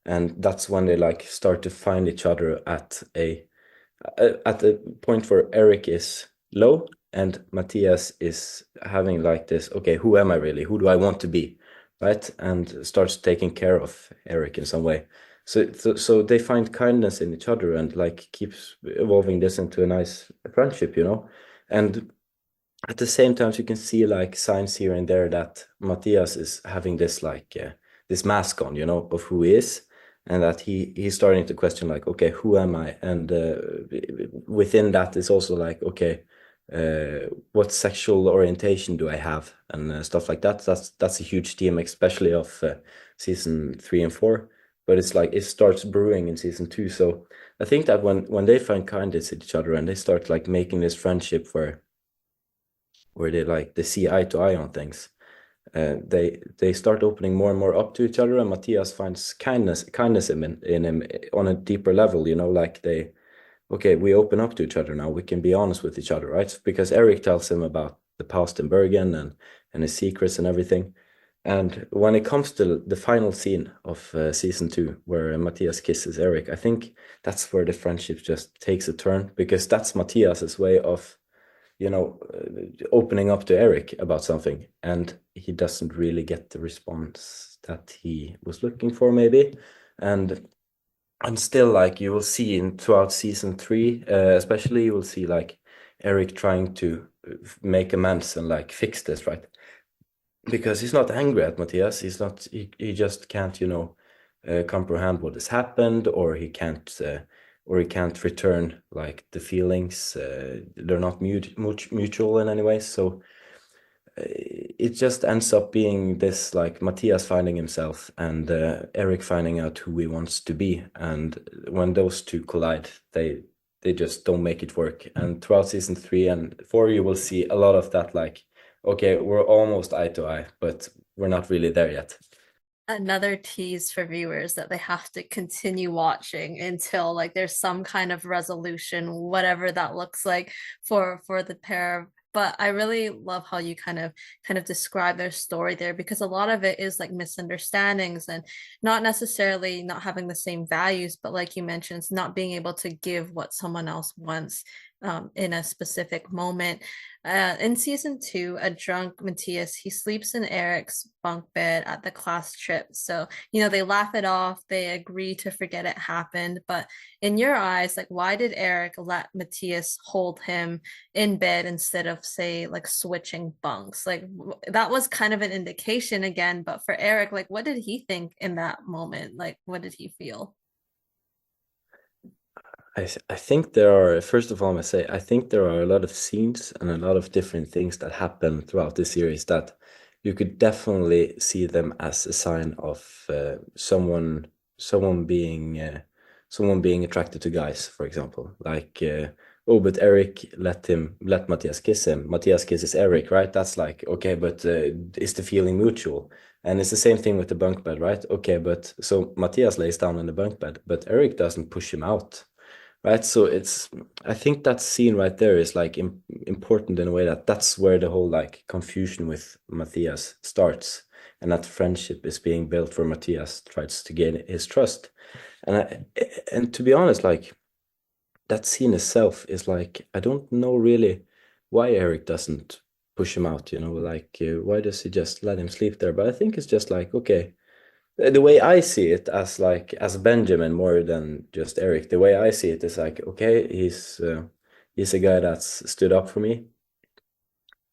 and that's when they like start to find each other at the point where Erik is low and Matthias is having like this. Okay, who am I really? Who do I want to be? Right, and starts taking care of Erik in some way. So they find kindness in each other and like keeps evolving this into a nice friendship, and at the same time, you can see like signs here and there that Matthias is having this like this mask on, of who he is, and that he's starting to question like, okay, who am I? And within that is also like, okay, what sexual orientation do I have, and stuff like that. That's a huge theme, especially of season 3 and 4. But it's like it starts brewing in season 2. So I think that when they find kindness in each other and they start like making this friendship where they see eye to eye on things. They start opening more and more up to each other, and Matthias finds kindness in him on a deeper level. Like okay, we open up to each other now. We can be honest with each other, right? Because Erik tells him about the past in Bergen and his secrets and everything. And when it comes to the final scene of season 2, where Matthias kisses Erik, I think that's where the friendship just takes a turn, because that's Matthias's way of opening up to Erik about something, and he doesn't really get the response that he was looking for, maybe. And still, like you will see throughout season 3, especially, you will see like Erik trying to make amends and like fix this, right? Because he's not angry at Matthias. He's not. He just can't, comprehend what has happened, or he can't return like the feelings. They're not mutual in any way. So it just ends up being this like Matthias finding himself and Erik finding out who he wants to be. And when those two collide, they just don't make it work. And throughout season 3 and 4, you will see a lot of that. Like, okay, we're almost eye to eye, but we're not really there yet. Another tease for viewers that they have to continue watching until like there's some kind of resolution, whatever that looks like for the pair. But I really love how you kind of describe their story there because a lot of it is like misunderstandings and not necessarily not having the same values, but like you mentioned, it's not being able to give what someone else wants in a specific moment. In season 2, a drunk Matthias, he sleeps in Erik's bunk bed at the class trip. So, they laugh it off, they agree to forget it happened. But in your eyes, like, why did Erik let Matthias hold him in bed instead of, say, like switching bunks? Like, that was kind of an indication again. But for Erik, like, what did he think in that moment? Like, what did he feel? I think there are, first of all, I must say, I think there are a lot of scenes and a lot of different things that happen throughout the series that you could definitely see them as a sign of someone being attracted to guys, for example. Like, oh, but Erik let Matthias kiss him. Matthias kisses Erik, right? That's like, okay, but is the feeling mutual? And it's the same thing with the bunk bed, right? Okay, but so Matthias lays down in the bunk bed, but Erik doesn't push him out, right? So I think that scene right there is like important in a way that that's where the whole like confusion with Matthias starts, and that friendship is being built where Matthias tries to gain his trust. And to be honest, like that scene itself is like, I don't know really why Erik doesn't push him out, you know, like why does he just let him sleep there? But I think it's just like, okay, the way I see it as like as Benjamin more than just Erik, the way I see it is like, okay, he's a guy that's stood up for me,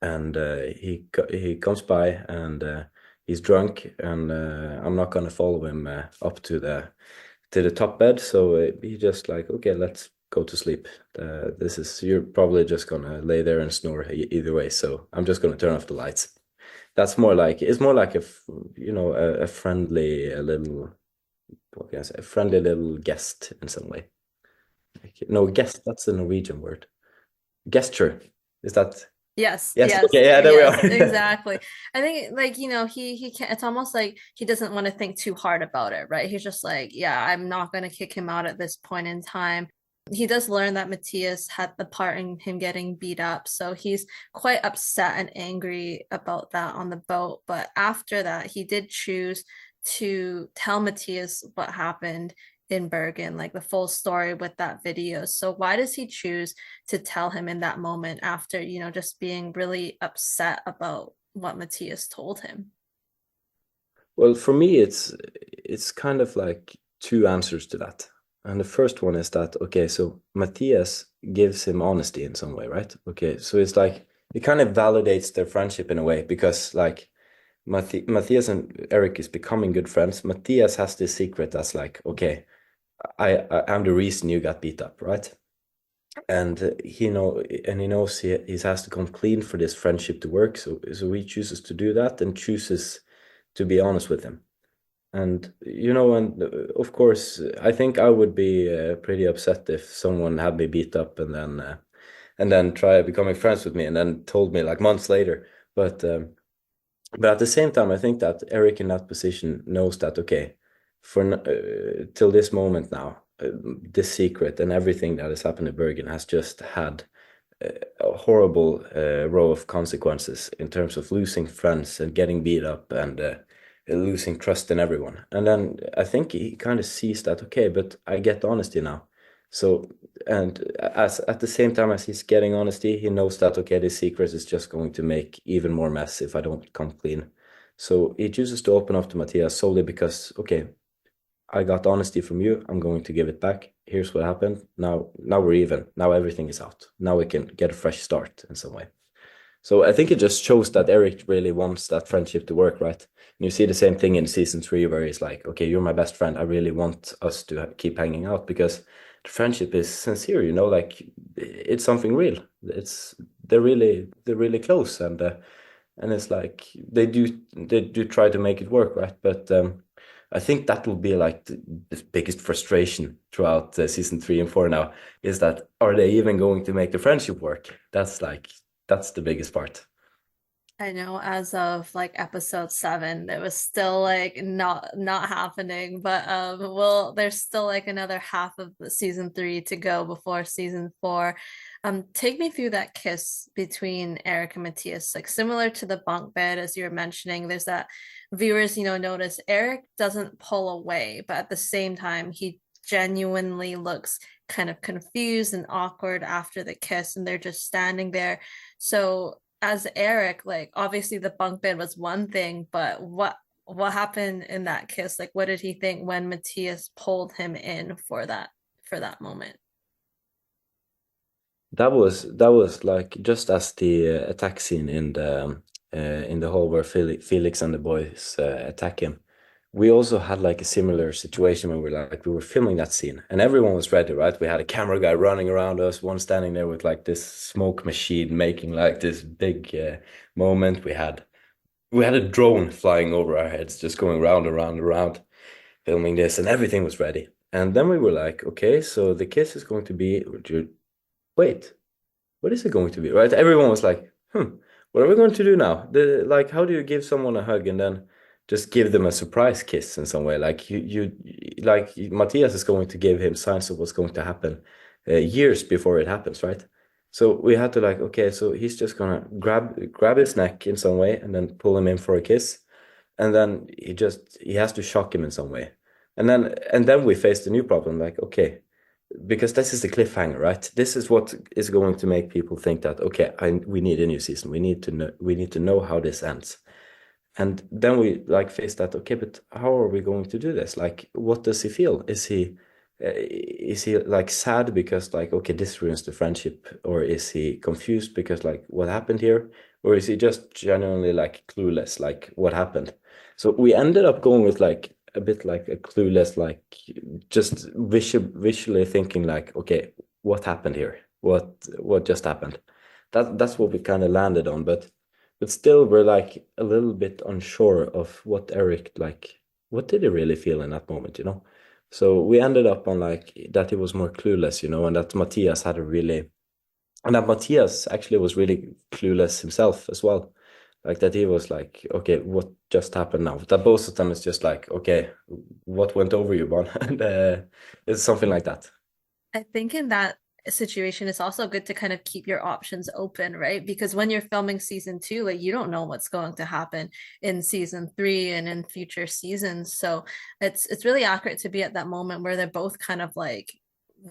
and he comes by, and he's drunk, and I'm not gonna follow him up to the top bed. So he just like, okay, let's go to sleep. This is You're probably just gonna lay there and snore either way. So I'm just gonna turn off the lights. That's more like it's more like you know, a friendly a little what can I say, a friendly little guest in some way. Like, no, guest, that's a Norwegian word. Gesture. Is that Yes, yes? yes, Okay, yeah, there we yes, are. exactly. I think like, he can't, it's almost like he doesn't want to think too hard about it, right? He's just like, yeah, I'm not going to kick him out at this point in time. He does learn that Matthias had the part in him getting beat up, so he's quite upset and angry about that on the boat. But after that, he did choose to tell Matthias what happened in Bergen, like the full story with that video. So why does he choose to tell him in that moment after, just being really upset about what Matthias told him? Well, for me, it's kind of like two answers to that. And the first one is that, okay, so Matthias gives him honesty in some way, right? Okay, so it's like it kind of validates their friendship in a way, because like Matthias and Erik is becoming good friends. Matthias has this secret that's like, okay, I'm the reason you got beat up, right? And he knows he has to come clean for this friendship to work. So he chooses to do that and chooses to be honest with him. And of course, I think I would be pretty upset if someone had me beat up and then try becoming friends with me and then told me like months later. But but at the same time, I think that Erik in that position knows that, okay, till this moment now, this secret and everything that has happened in Bergen has just had a horrible row of consequences in terms of losing friends and getting beat up, and losing trust in everyone. And then I think he kind of sees that, okay, but I get honesty now. So, and as at the same time as he's getting honesty, he knows that, okay, this secret is just going to make even more mess if I don't come clean. So he chooses to open up to Matthias solely because, okay, I got honesty from you. I'm going to give it back. Here's what happened. Now we're even. Now everything is out. Now we can get a fresh start in some way. So I think it just shows that Erik really wants that friendship to work, right? And you see the same thing in season 3 where he's like, okay, you're my best friend. I really want us to keep hanging out because the friendship is sincere, you know, like it's something real. They're really close, and it's like they do try to make it work, right? But I think that will be like the biggest frustration throughout season 3 and 4 now, is that are they even going to make the friendship work? That's the biggest part. I know as of like episode 7, it was still like not happening, but well, there's still like another half of the season 3 to go before season 4. Take me through that kiss between Erik and Matthias, like similar to the bunk bed as you were mentioning. There's that viewers, notice Erik doesn't pull away, but at the same time, he genuinely looks kind of confused and awkward after the kiss, and they're just standing there. So as Erik, like obviously the bunk bed was one thing, but what happened in that kiss? Like what did he think when Matthias pulled him in for that moment? That was like just as the attack scene in the hall where Felix and the boys attack him. We also had like a similar situation where we were filming that scene and everyone was ready, right? We had a camera guy running around us, one standing there with like this smoke machine making like this big moment. We had a drone flying over our heads, just going round and round and round, filming this, and everything was ready. And then we were like, okay, so the kiss is going to be, wait, what is it going to be, right? Everyone was like, what are we going to do now? Like, how do you give someone a hug and then just give them a surprise kiss in some way? Like like Matthias is going to give him signs of what's going to happen years before it happens, right? So we had to like, okay, so he's just gonna grab his neck in some way and then pull him in for a kiss, and then he has to shock him in some way, and then we faced a new problem. Like, okay, because this is the cliffhanger, right? This is what is going to make people think that okay, we need a new season. We need to know how this ends. And then we like face that, okay, but how are we going to do this? Like, what does he feel? Is he like sad because like, okay, this ruins the friendship, or is he confused because like what happened here, or is he just genuinely like clueless, like what happened? So we ended up going with like a bit like a clueless, like just visually thinking like, okay, what happened here? What just happened? That's what we kind of landed on, but still we're like a little bit unsure of what Erik like, what did he really feel in that moment, you know? So we ended up on like that he was more clueless, you know, and that Matthias had a really, and that Matthias actually was really clueless himself as well. Like that he was like, okay, what just happened now? That both of them is just like, okay, what went over you, man? And it's something like that. I think in that situation, it's also good to kind of keep your options open, right? Because when you're filming season two, like you don't know what's going to happen in season three and in future seasons. So it's really accurate to be at that moment where they're both kind of like,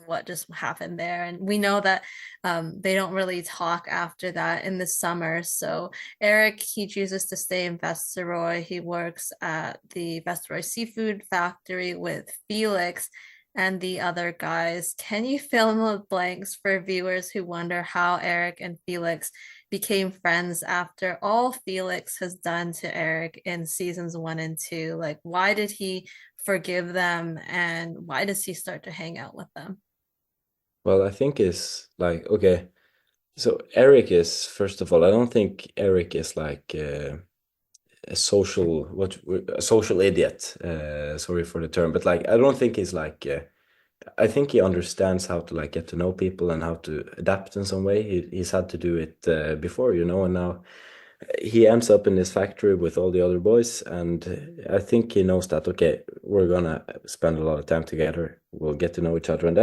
what just happened there? And we know that they don't really talk after that in the summer. So Erik, he chooses to stay in Vesteroy. He works at the Vesteroy Seafood Factory with Felix and the other guys. Can you fill in the blanks for viewers who wonder how Erik and Felix became friends after all Felix has done to Erik in seasons one and two? Like, why did he forgive them and why does he start to hang out with them? Well, I think is like, okay, so Erik is, first of all, I don't think Erik is like a social a social idiot. Sorry for the term, but like I don't think he's like I think he understands how to like get to know people and how to adapt in some way. He's had to do it before, you know, and now he ends up in this factory with all the other boys, and I think he knows that okay, we're gonna spend a lot of time together. We'll get to know each other, and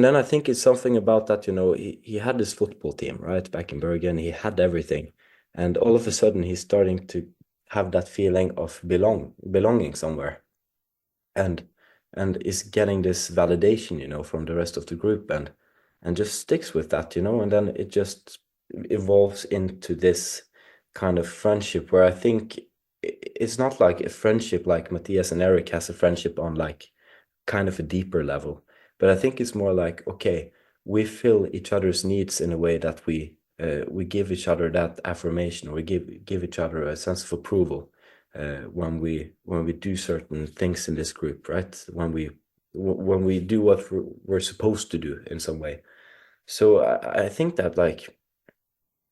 then I think it's something about that, you know, he had this football team, right, back in Bergen. He had everything. And all of a sudden he's starting to have that feeling of belonging somewhere. And and is getting this validation, you know, from the rest of the group and just sticks with that, you know, and then it just evolves into this kind of friendship where I think it's not like a friendship like Matthias and Erik has a friendship on like kind of a deeper level. But I think it's more like, okay, we fill each other's needs in a way that we give each other that affirmation, or we give each other a sense of approval when we do certain things in this group, right? When we do what we're supposed to do in some way. So I think that like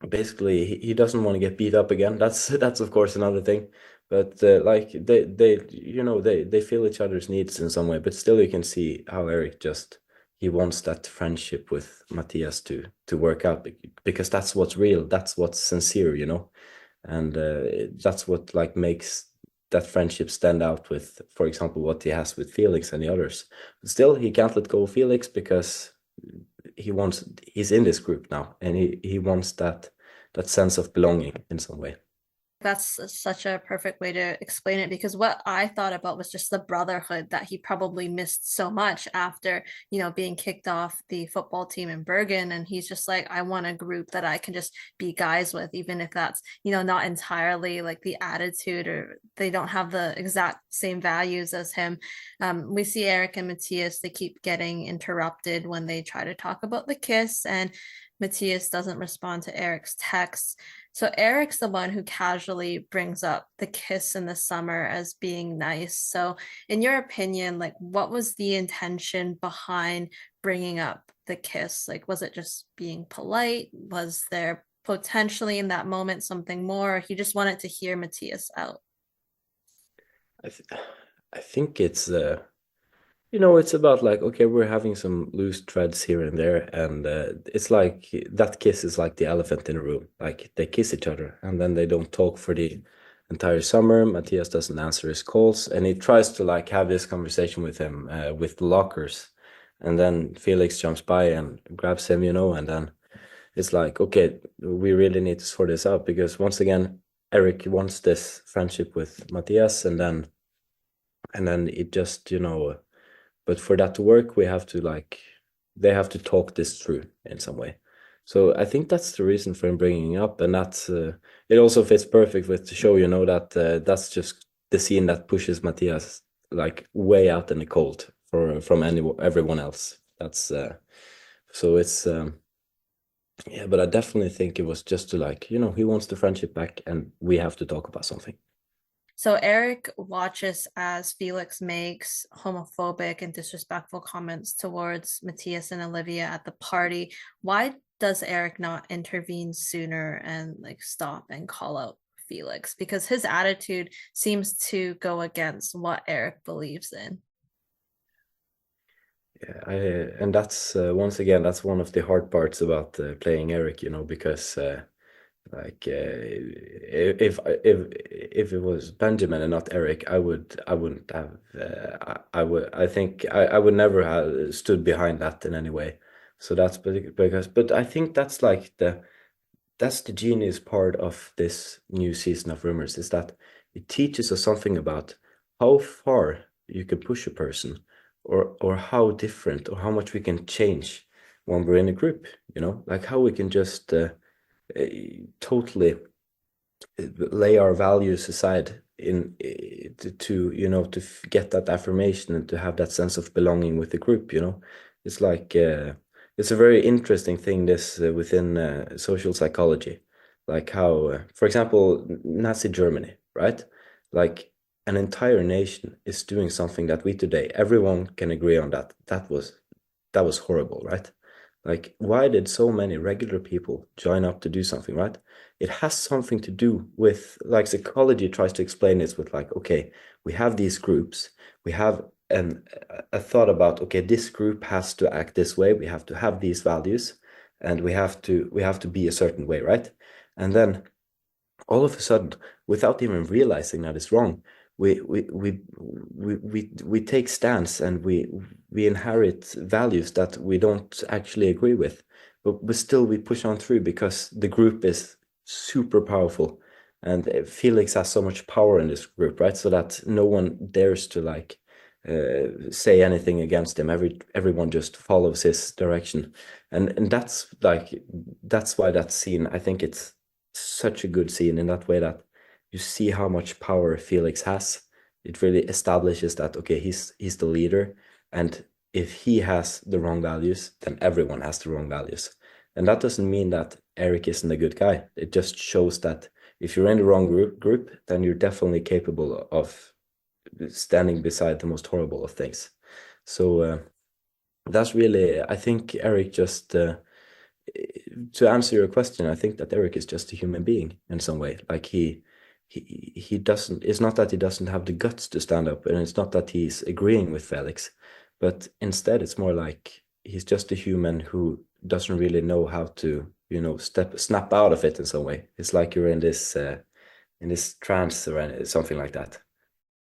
basically he doesn't want to get beat up again. That's of course another thing. But like they you know they feel each other's needs in some way. But still, you can see how Erik just he wants that friendship with Matthias to work out because that's what's real. That's what's sincere, you know, and that's what like makes that friendship stand out with, for example, what he has with Felix and the others. But still, he can't let go of Felix because he's in this group now, and he wants that sense of belonging in some way. That's such a perfect way to explain it because what I thought about was just the brotherhood that he probably missed so much after, being kicked off the football team in Bergen. And he's just like, I want a group that I can just be guys with, even if that's, not entirely like the attitude or they don't have the exact same values as him. We see Erik and Matthias, they keep getting interrupted when they try to talk about the kiss, and Matthias doesn't respond to Erik's texts. So Erik's the one who casually brings up the kiss in the summer as being nice. So in your opinion, like what was the intention behind bringing up the kiss? Like was it just being polite? Was there potentially in that moment something more? Or he just wanted to hear Matthias out? I th I think it's you know, it's about like, okay, we're having some loose threads here and there, and it's like that kiss is like the elephant in the room. Like they kiss each other, and then they don't talk for the entire summer. Matthias doesn't answer his calls, and he tries to like have this conversation with him with the lockers, and then Felix jumps by and grabs him, you know, and then it's like, okay, we really need to sort this out because once again, Erik wants this friendship with Matthias, and then it just, you know, But for that to work, we have to like they have to talk this through in some way. So I think that's the reason for him bringing it up, and that's it also fits perfect with the show. You know that that's just the scene that pushes Matthias like way out in the cold for from everyone else. That's so it's yeah, but I definitely think it was just to like he wants the friendship back, and we have to talk about something. So Erik watches as Felix makes homophobic and disrespectful comments towards Matthias and Olivia at the party. Why does Erik not intervene sooner and like stop and call out Felix? Because his attitude seems to go against what Erik believes in. Yeah, and that's once again that's one of the hard parts about playing Erik, because like if it was Benjamin and not Erik, I wouldn't have I would I think I would never have stood behind that in any way. So that's because but I think that's the genius part of this new season of Rumors is that it teaches us something about how far you can push a person or how different or how much we can change when we're in a group, like how we can just totally lay our values aside in to get that affirmation and to have that sense of belonging with the group. It's like it's a very interesting thing this within social psychology, like how for example Nazi Germany, right? Like an entire nation is doing something that we today everyone can agree on that was horrible, right? Like, why did so many regular people join up to do something, right? It has something to do with, like, psychology tries to explain this with, like, okay, we have these groups, we have a thought about, okay, this group has to act this way, we have to have these values, and we have to be a certain way, right? And then all of a sudden, without even realizing that it's wrong, we take stance and we inherit values that we don't actually agree with, but still we push on through because the group is super powerful, and Felix has so much power in this group, right? So that no one dares to like say anything against him. Everyone just follows his direction, and that's why that scene. I think it's such a good scene in that way that you see how much power Felix has. It really establishes that okay, he's the leader, and if he has the wrong values, then everyone has the wrong values. And that doesn't mean that Erik isn't a good guy. It just shows that if you're in the wrong group, then you're definitely capable of standing beside the most horrible of things. So that's really, I think Erik just to answer your question, I think that Erik is just a human being in some way. Like he doesn't. It's not that he doesn't have the guts to stand up, and it's not that he's agreeing with Felix, but instead it's more like he's just a human who doesn't really know how to, snap out of it in some way. It's like you're in this trance or something like that.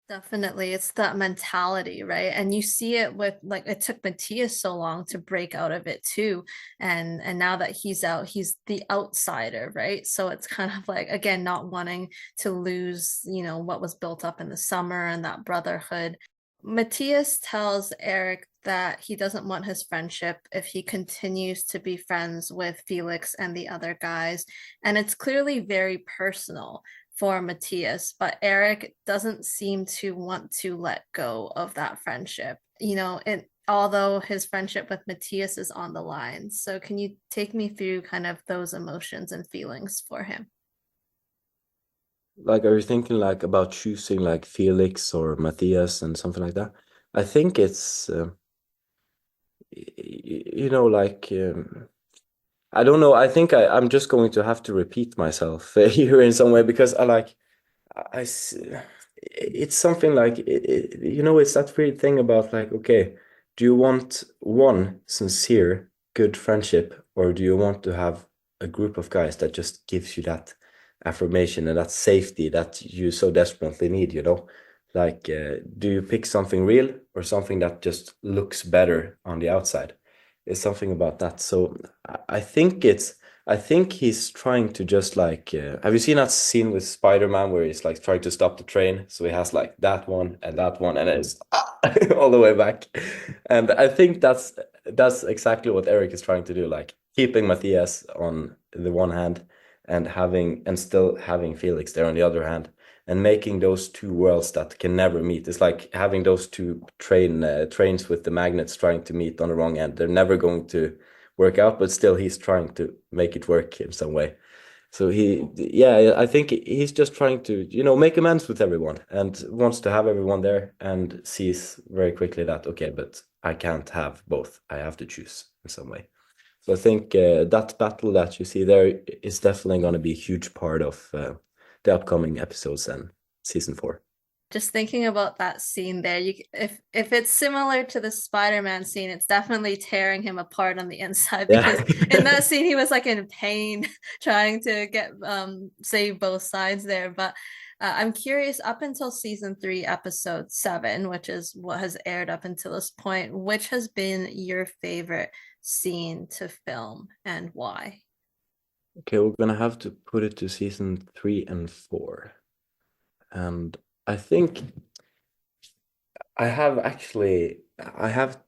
Definitely, it's that mentality, right? And you see it with like it took Matthias so long to break out of it too. And now that he's out, he's the outsider, right? So it's kind of like again, not wanting to lose, what was built up in the summer and that brotherhood. Matthias tells Erik that he doesn't want his friendship if he continues to be friends with Felix and the other guys. And it's clearly very personal for Matthias, but Erik doesn't seem to want to let go of that friendship, and although his friendship with Matthias is on the line. So can you take me through kind of those emotions and feelings for him? Like, are you thinking like about choosing like Felix or Matthias and something like that? I think it's like I don't know. I think I'm just going to have to repeat myself here in some way because I s- it's something like it's that weird thing about like okay, do you want one sincere good friendship or do you want to have a group of guys that just gives you that affirmation and that safety that you so desperately need, like do you pick something real or something that just looks better on the outside? It's something about that. So I think I think he's trying to just like have you seen that scene with Spider-Man where he's like trying to stop the train? So he has like that one and it's all the way back. And I think that's exactly what Erik is trying to do, like keeping Matthias on the one hand and still having Felix there on the other hand, and making those two worlds that can never meet. It's like having those two trains with the magnets trying to meet on the wrong end. They're never going to work out, but still he's trying to make it work in some way. So yeah, I think he's just trying to, make amends with everyone and wants to have everyone there, and sees very quickly that, okay, but I can't have both. I have to choose in some way. So I think that battle that you see there is definitely going to be a huge part of the upcoming episodes and season 4. Just thinking about that scene there, if it's similar to the Spider-Man scene, it's definitely tearing him apart on the inside, Yeah. because in that scene he was like in pain trying to get save both sides there. But I'm curious, up until season 3, episode 7, which is what has aired up until this point, which has been your favorite scene to film and why? Okay, we're gonna have to put it to season 3 and 4. And I think I have actually, I have,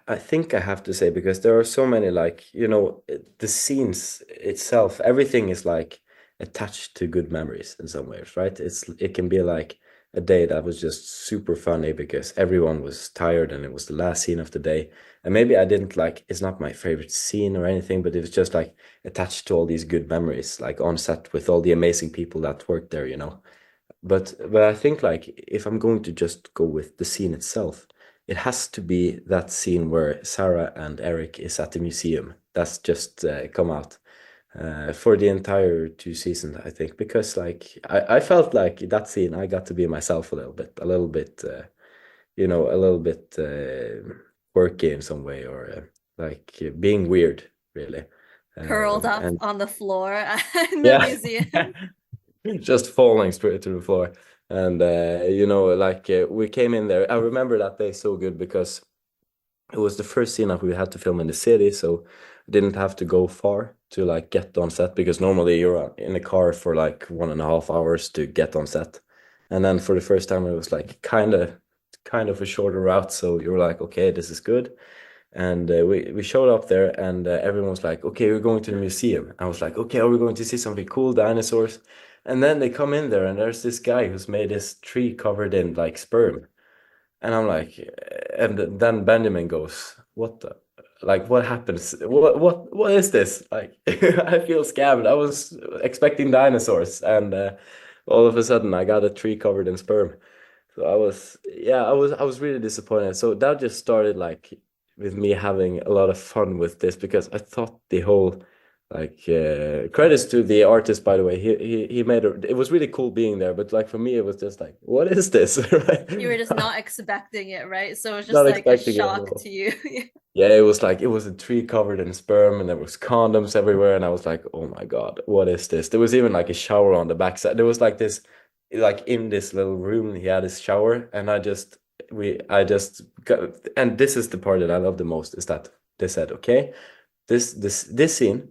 I think I have to say, because there are so many, like, the scenes itself, everything is like attached to good memories in some ways, right? It can be like a day that was just super funny because everyone was tired and it was the last scene of the day. And maybe I didn't like, it's not my favorite scene or anything, but it was just like attached to all these good memories, like on set with all the amazing people that worked there. But I think, like, if I'm going to just go with the scene itself, it has to be that scene where Sara and Erik is at the museum. That's just come out for the entire 2 seasons, I think, because like I felt like that scene I got to be myself a little bit, a little bit quirky in some way, or like being weird, really. Curled up And on the floor in the yeah. museum. Just falling straight to the floor. And like we came in there. I remember that day so good because it was the first scene that we had to film in the city, so I didn't have to go far to like get on set, because normally you're in a car for like 1.5 hours to get on set. And then for the first time it was like kind of a shorter route, so you were like, okay, this is good. And we showed up there, and everyone was like, okay, we're going to the museum. I was like, okay, are we going to see something cool, dinosaurs? And then they come in there, and there's this guy who's made this tree covered in like sperm. And I'm like, and then Benjamin goes, what the, like, what happens? What is this? Like, I feel scammed. I was expecting dinosaurs, and all of a sudden I got a tree covered in sperm. So yeah, I was really disappointed. So that just started like with me having a lot of fun with this, because I thought the whole, like, credits to the artist, by the way. He made it was really cool being there, but like for me it was just like, what is this? Right? You were just not expecting it, right? So it was just Not like a expecting it at shock all. to you. Yeah, it was a tree covered in sperm, and there was condoms everywhere, and I was like, oh my God, what is this? There was even like a shower on the backside. There was like this, like in this little room, he had his shower, and I just got, and this is the part that I love the most, is that they said, okay, this scene,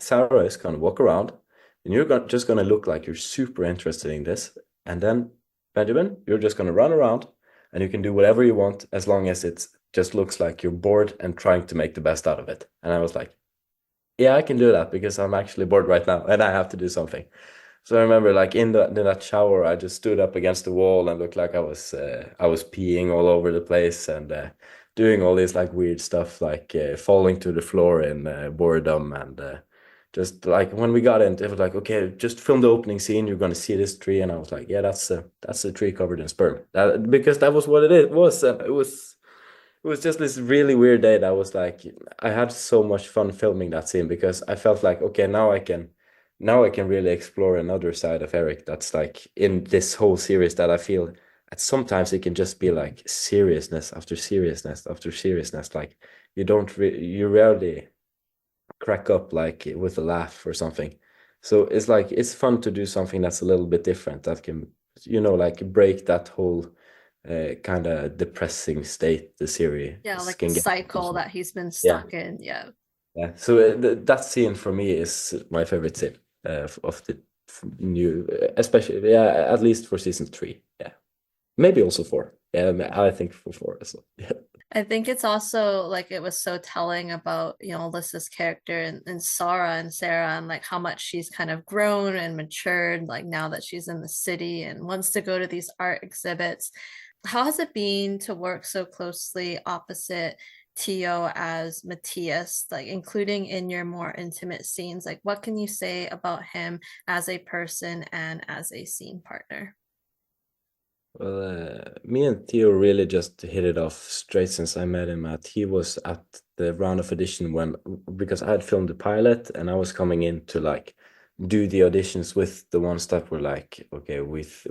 Sarah is gonna walk around, and just gonna look like you're super interested in this, and then Benjamin, you're just gonna run around, and you can do whatever you want as long as it just looks like you're bored and trying to make the best out of it. And I was like, yeah, I can do that because I'm actually bored right now and I have to do something. So I remember, like, in that shower, I just stood up against the wall and looked like I was peeing all over the place, and doing all this like weird stuff, like falling to the floor in boredom, and just like when we got in, it was like, okay, just film the opening scene. You're gonna see this tree, and I was like, yeah, that's a tree covered in sperm. Because that was what it was. It was just this really weird day that was like, I had so much fun filming that scene, because I felt like, okay, now I can really explore another side of Erik that's like in this whole series, that I feel that sometimes it can just be like seriousness after seriousness after seriousness. Like you rarely crack up like with a laugh or something. So it's like it's fun to do something that's a little bit different, that can, like, break that whole kind of depressing state the series Yeah, like the can get. cycle that he's been Yeah, stuck in. Yeah. yeah. So that scene for me is my favorite scene of the new, especially, yeah, at least for season 3. Yeah. Maybe also four. Yeah, I think for four as well. Yeah. I think it's also like it was so telling about, Alyssa's character and Sarah and Sarah and like how much she's kind of grown and matured, like now that she's in the city and wants to go to these art exhibits. How has it been to work so closely opposite Tio as Matthias, like including in your more intimate scenes? Like, what can you say about him as a person and as a scene partner? Well, me and Theo really just hit it off straight since I met him at. He was at the round of audition when because I had filmed the pilot and I was coming in to like do the auditions with the ones that were like okay with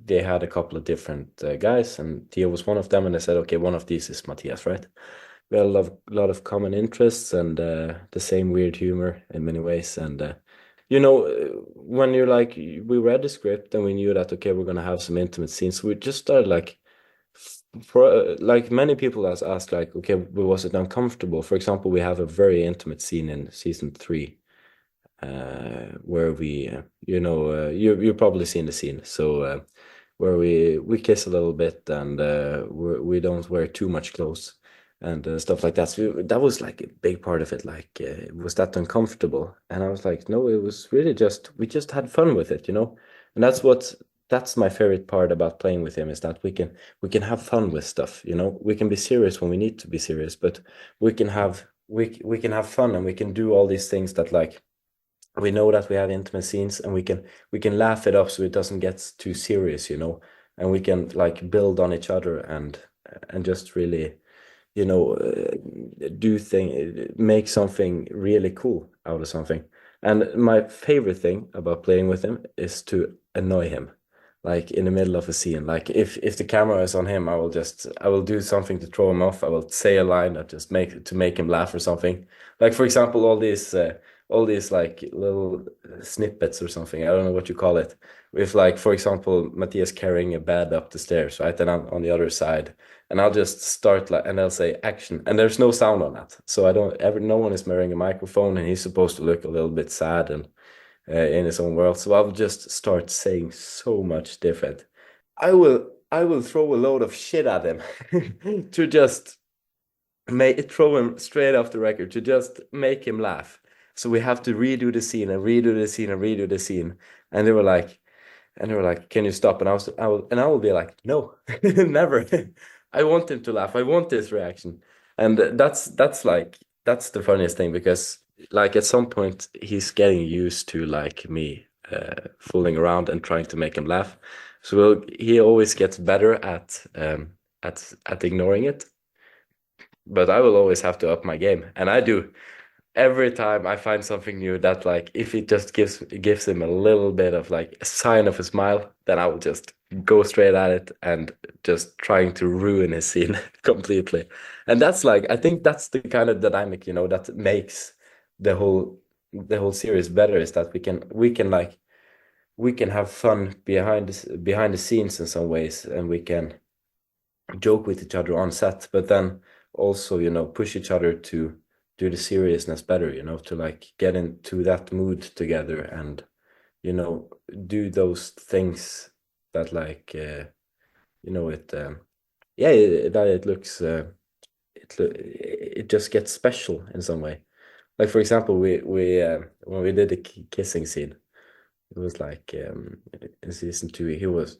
they had a couple of different guys and Theo was one of them and they said okay one of these is Matthias, right? We had lot of common interests and the same weird humor in many ways and when you're like we read the script and we knew that okay we're gonna have some intimate scenes we just started like for like many people has asked like okay was it uncomfortable, for example we have a very intimate scene in season 3 where we you've probably seen the scene so where we kiss a little bit and we don't wear too much clothes and stuff like that. So that was like a big part of it. Like, was that uncomfortable? And I was like, no, it was really just we just had fun with it, you know. And that's my favorite part about playing with him is that we can have fun with stuff, you know. We can be serious when we need to be serious, but we can have fun and we can do all these things that like we know that we have intimate scenes and we can laugh it up so it doesn't get too serious, you know, and we can like build on each other and just really, do thing make something really cool out of something. And my favorite thing about playing with him is to annoy him. Like in the middle of a scene, like if the camera is on him, I will do something to throw him off. I will say a line that just make him laugh or something. Like for example, all these like little snippets or something. I don't know what you call it. If like for example, Matthias carrying a bed up the stairs, right? And I'm on the other side, and I'll just start like, and they'll say action, and there's no sound on that, so I don't ever. No one is wearing a microphone, and he's supposed to look a little bit sad and in his own world. So I'll just start saying so much different. I will throw a load of shit at him to just throw him straight off the record to just make him laugh. So we have to redo the scene and redo the scene and redo the scene. And they were like, "Can you stop?" And I will be like, "No, never. I want him to laugh. I want this reaction." And that's the funniest thing because like at some point he's getting used to like me fooling around and trying to make him laugh. So he always gets better at ignoring it, but I will always have to up my game, and I do every time I find something new that like if it just gives him a little bit of like a sign of a smile, then I will just go straight at it and just trying to ruin his scene completely. And that's like I think that's the kind of dynamic, that makes the whole series better is that we can have fun behind the scenes in some ways and we can joke with each other on set, but then also, push each other to do the seriousness better, to like get into that mood together and, you know, do those things that like, it, yeah, that it looks, it just gets special in some way. Like for example, we when we did the kissing scene, it was like in season 2,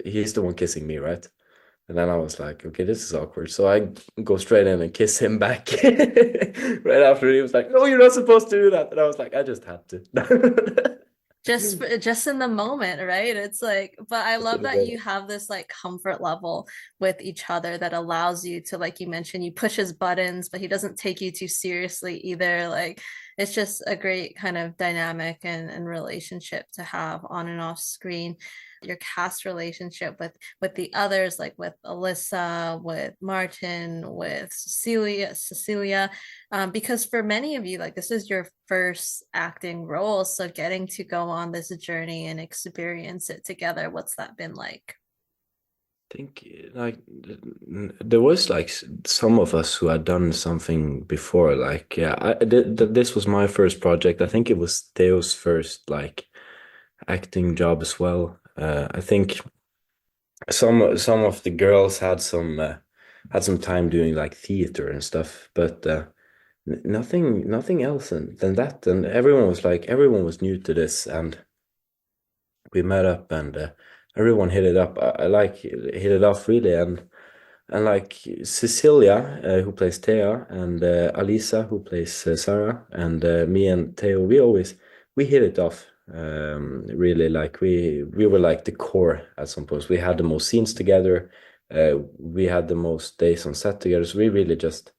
he's the one kissing me, right? And then I was like, okay, this is awkward. So I go straight in and kiss him back. Right after he was like, no, you're not supposed to do that. And I was like, I just had to. Just in the moment, right? It's like, but I Just love in a that moment. you have this like comfort level with each other that allows you to, like you mentioned, you push his buttons, but he doesn't take you too seriously either. Like it's just a great kind of dynamic and relationship to have on and off screen. Your cast relationship with the others, like with Alyssa, with Martin, with Cecilia, because for many of you, like this is your first acting role. So getting to go on this journey and experience it together, what's that been like? Think like there was like some of us who had done something before. Like yeah, this was my first project. I think it was Theo's first like acting job as well. I think some of the girls had some time doing like theater and stuff, but nothing else than that. And everyone was new to this, and we met up, and everyone hit it up. I like hit it off really, and like Cecilia, who plays Thea, and Alisa, who plays Sarah, and me and Theo, we hit it off. Really, like we were like the core at some points. We had the most scenes together. We had the most days on set together. So we really just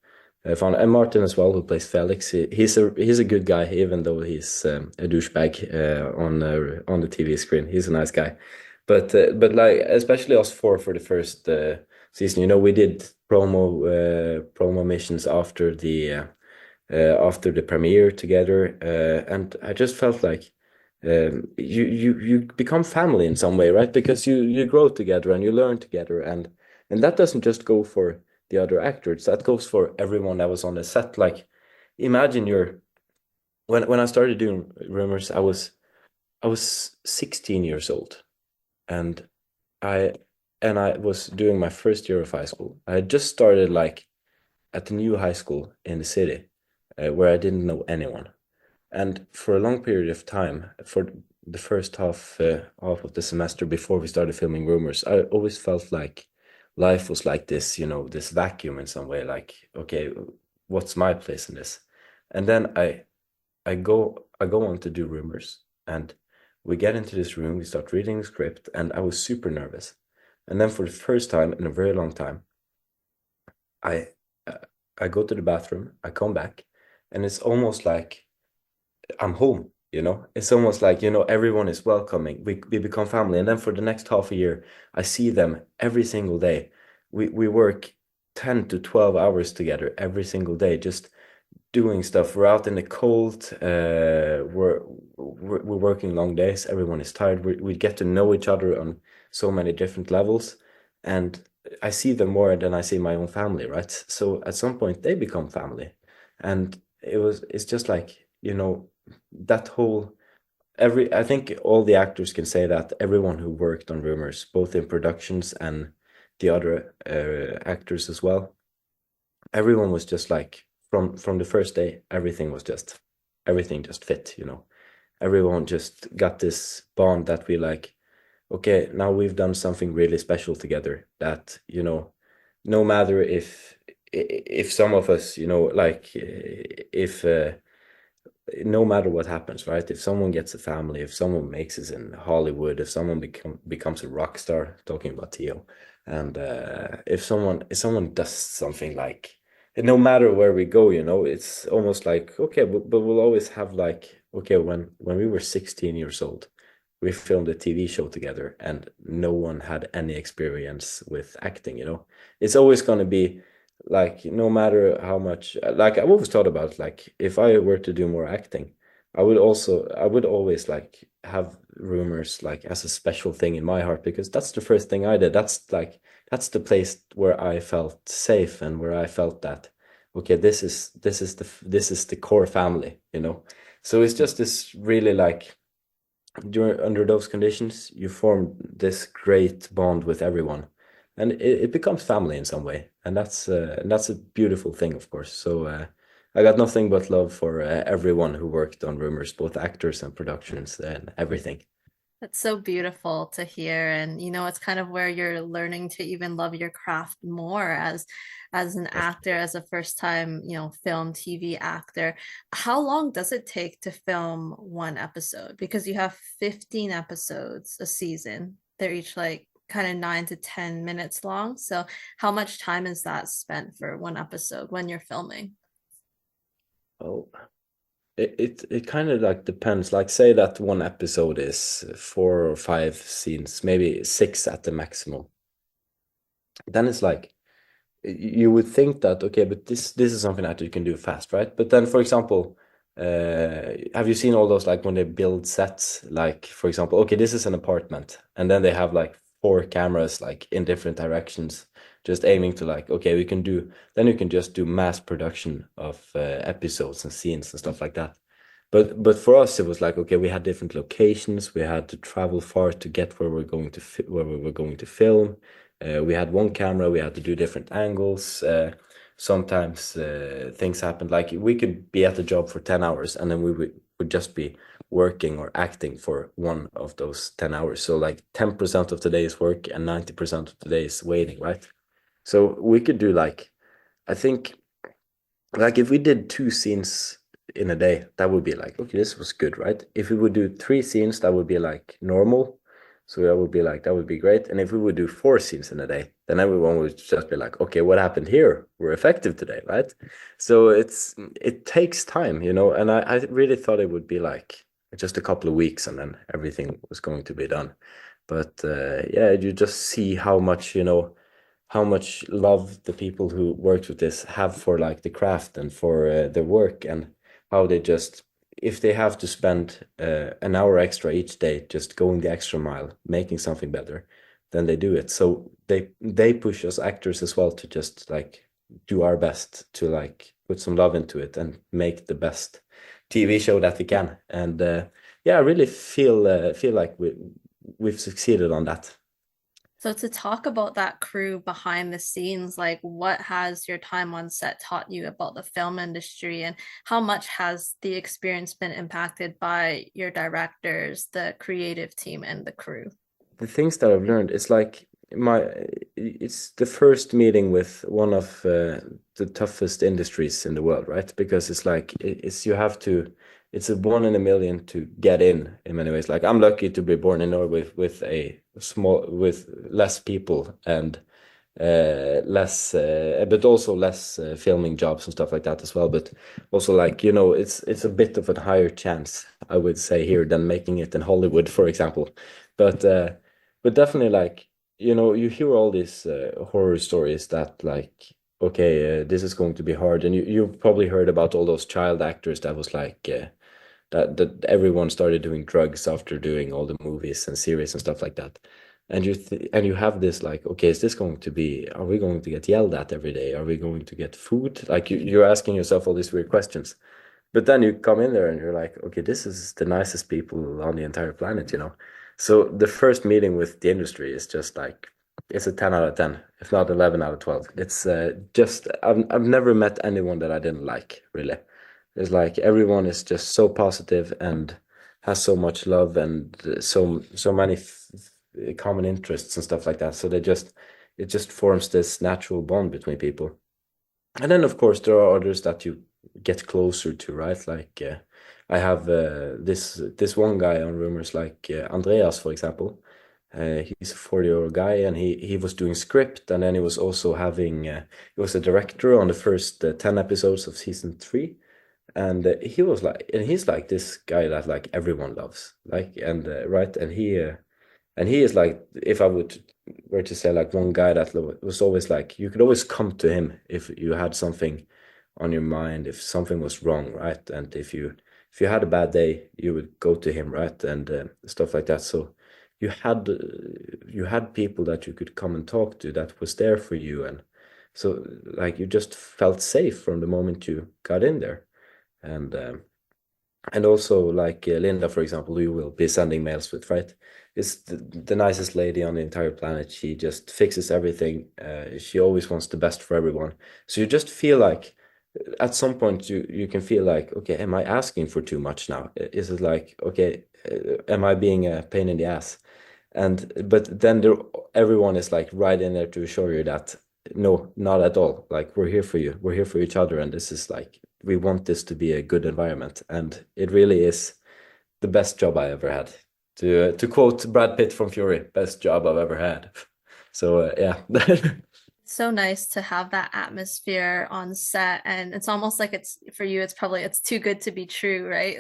found, and Martin as well, who plays Felix. He's a good guy, even though he's a douchebag on the TV screen. He's a nice guy, but like especially us four for the first season. You know, we did promo missions after the premiere together, and I just felt like you become family in some way, right? Because you grow together and you learn together, and that doesn't just go for the other actors. That goes for everyone that was on the set. Like, imagine when I started doing Rumors, I was 16 years old, and I I was doing my first year of high school. I had just started like at the new high school in the city, where I didn't know anyone. And for a long period of time, for the first half of the semester before we started filming Rumors, I always felt like life was like this, you know, this vacuum in some way. Like, okay, what's my place in this? And then I go on to do Rumors, and we get into this room, we start reading the script, and I was super nervous. And then for the first time in a very long time, I uh, I go to the bathroom, I come back, and it's almost like I'm home, you know? It's almost like, you know, everyone is welcoming. We become family. And then for the next half a year, I see them every single day. We work 10 to 12 hours together every single day, just doing stuff. We're out in the cold. We're working long days. Everyone is tired. We get to know each other on so many different levels. And I see them more than I see my own family, right? So at some point they become family. And it's just like, you know, that whole I think all the actors can say that everyone who worked on Rumors, both in productions and the other actors as well, everyone was just like from the first day, everything just fit, you know. Everyone just got this bond that we like, okay, now we've done something really special together that, you know, no matter if some of us, you know, like if no matter what happens, right? If someone gets a family, if someone makes it in Hollywood, if someone becomes a rock star, talking about Theo, and if someone does something like, no matter where we go, you know, it's almost like okay, but we'll always have like okay, when we were 16 years old, we filmed a TV show together, and no one had any experience with acting, you know. It's always going to be like no matter how much like I've always thought about like if I were to do more acting, I would always like have Rumors like as a special thing in my heart because that's the first thing I did. That's the place where I felt safe and where I felt that okay, this is the core family, you know. So it's just this really like during under those conditions, you form this great bond with everyone, and it becomes family in some way, and that's a beautiful thing, of course. So I got nothing but love for everyone who worked on Rumors, both actors and productions and everything. That's so beautiful to hear. And it's kind of where you're learning to even love your craft more as an actor, as a first time, film TV actor. How long does it take to film one episode? Because you have 15 episodes a season. They're each like kind of 9 to 10 minutes long. So how much time is that spent for one episode when you're filming? Oh, it kind of like depends. Like say that one episode is 4 or 5 scenes, maybe six at the maximum. Then it's like you would think that okay, but this is something that you can do fast, right? But then, for example, have you seen all those like when they build sets? Like for example, okay, this is an apartment, and then they have like four cameras like in different directions, just aiming to like okay, we can do then you can just do mass production of episodes and scenes and stuff like that. But for us, it was like, okay, we had different locations. We had to travel far to get where we're going to where we were going to film. We had one camera. We had to do different angles. Sometimes things happened. Like we could be at the job for 10 hours, and then would just be working or acting for one of those 10 hours. So like 10% of the day is work, and 90% of the day is waiting, right? So we could do like, I think, like if we did 2 scenes in a day, that would be like, okay, this was good, right? If we would do 3 scenes, that would be like normal. So that would be like, that would be great. And if we would do 4 scenes in a day, then everyone would just be like, okay, what happened here? We're effective today, right? So it takes time, and I really thought it would be like just a couple of weeks and then everything was going to be done. But yeah, you just see how much love the people who worked with this have for like the craft and for their work, and how they just, if they have to spend an hour extra each day just going the extra mile making something better, then they do it. So they push us actors as well to just like do our best to like put some love into it and make the best TV show that we can. And yeah, I really feel like we've succeeded on that. So to talk about that crew behind the scenes, like what has your time on set taught you about the film industry, and how much has the experience been impacted by your directors, the creative team, and the crew? The things that I've learned, it's the first meeting with one of the toughest industries in the world, right? Because it's like it's you have to, it's a one in a million to get in many ways. Like I'm lucky to be born in Norway with less people and less but also less filming jobs and stuff like that as well. But also like it's a bit of a higher chance, I would say, here than making it in Hollywood, for example. But definitely, like, you hear all these horror stories that, like, okay, this is going to be hard. And you've probably heard about all those child actors that was like, that everyone started doing drugs after doing all the movies and series and stuff like that. And and you have this like, okay, is this going to be, are we going to get yelled at every day? Are we going to get food? Like you're asking yourself all these weird questions. But then you come in there and you're like, okay, this is the nicest people on the entire planet. So the first meeting with the industry is just like, it's a 10 out of 10, if not 11 out of 12. It's just, I've never met anyone that I didn't like, really. It's like everyone is just so positive and has so much love and so many common interests and stuff like that. So it just forms this natural bond between people. And then, of course, there are others that you get closer to, right? Like I have this one guy on Rumors, like Andreas, for example. He's a 40-year-old guy, and he was doing script, and then he was also having he was a director on the first 10 episodes of season 3. And he's like this guy that like everyone loves, like, and right, and he is like, if I would were to say like one guy that was always like, you could always come to him if you had something on your mind, if something was wrong, right? And if you had a bad day, you would go to him, right? And stuff like that. So you had people that you could come and talk to that was there for you. And so like you just felt safe from the moment you got in there. And also like Linda, for example, you will be sending mails with, right? Is the nicest lady on the entire planet. She just fixes everything. She always wants the best for everyone. So you just feel like at some point you can feel like, okay, am I asking for too much now? Is it like, okay, am I being a pain in the ass? And but then everyone is like right in there to assure you that no, not at all. Like we're here for you. We're here for each other, and this is like, we want this to be a good environment, and it really is the best job I ever had. To quote Brad Pitt from Fury, best job I've ever had. So yeah. So nice to have that atmosphere on set, and it's almost like it's for you, it's probably it's too good to be true, right?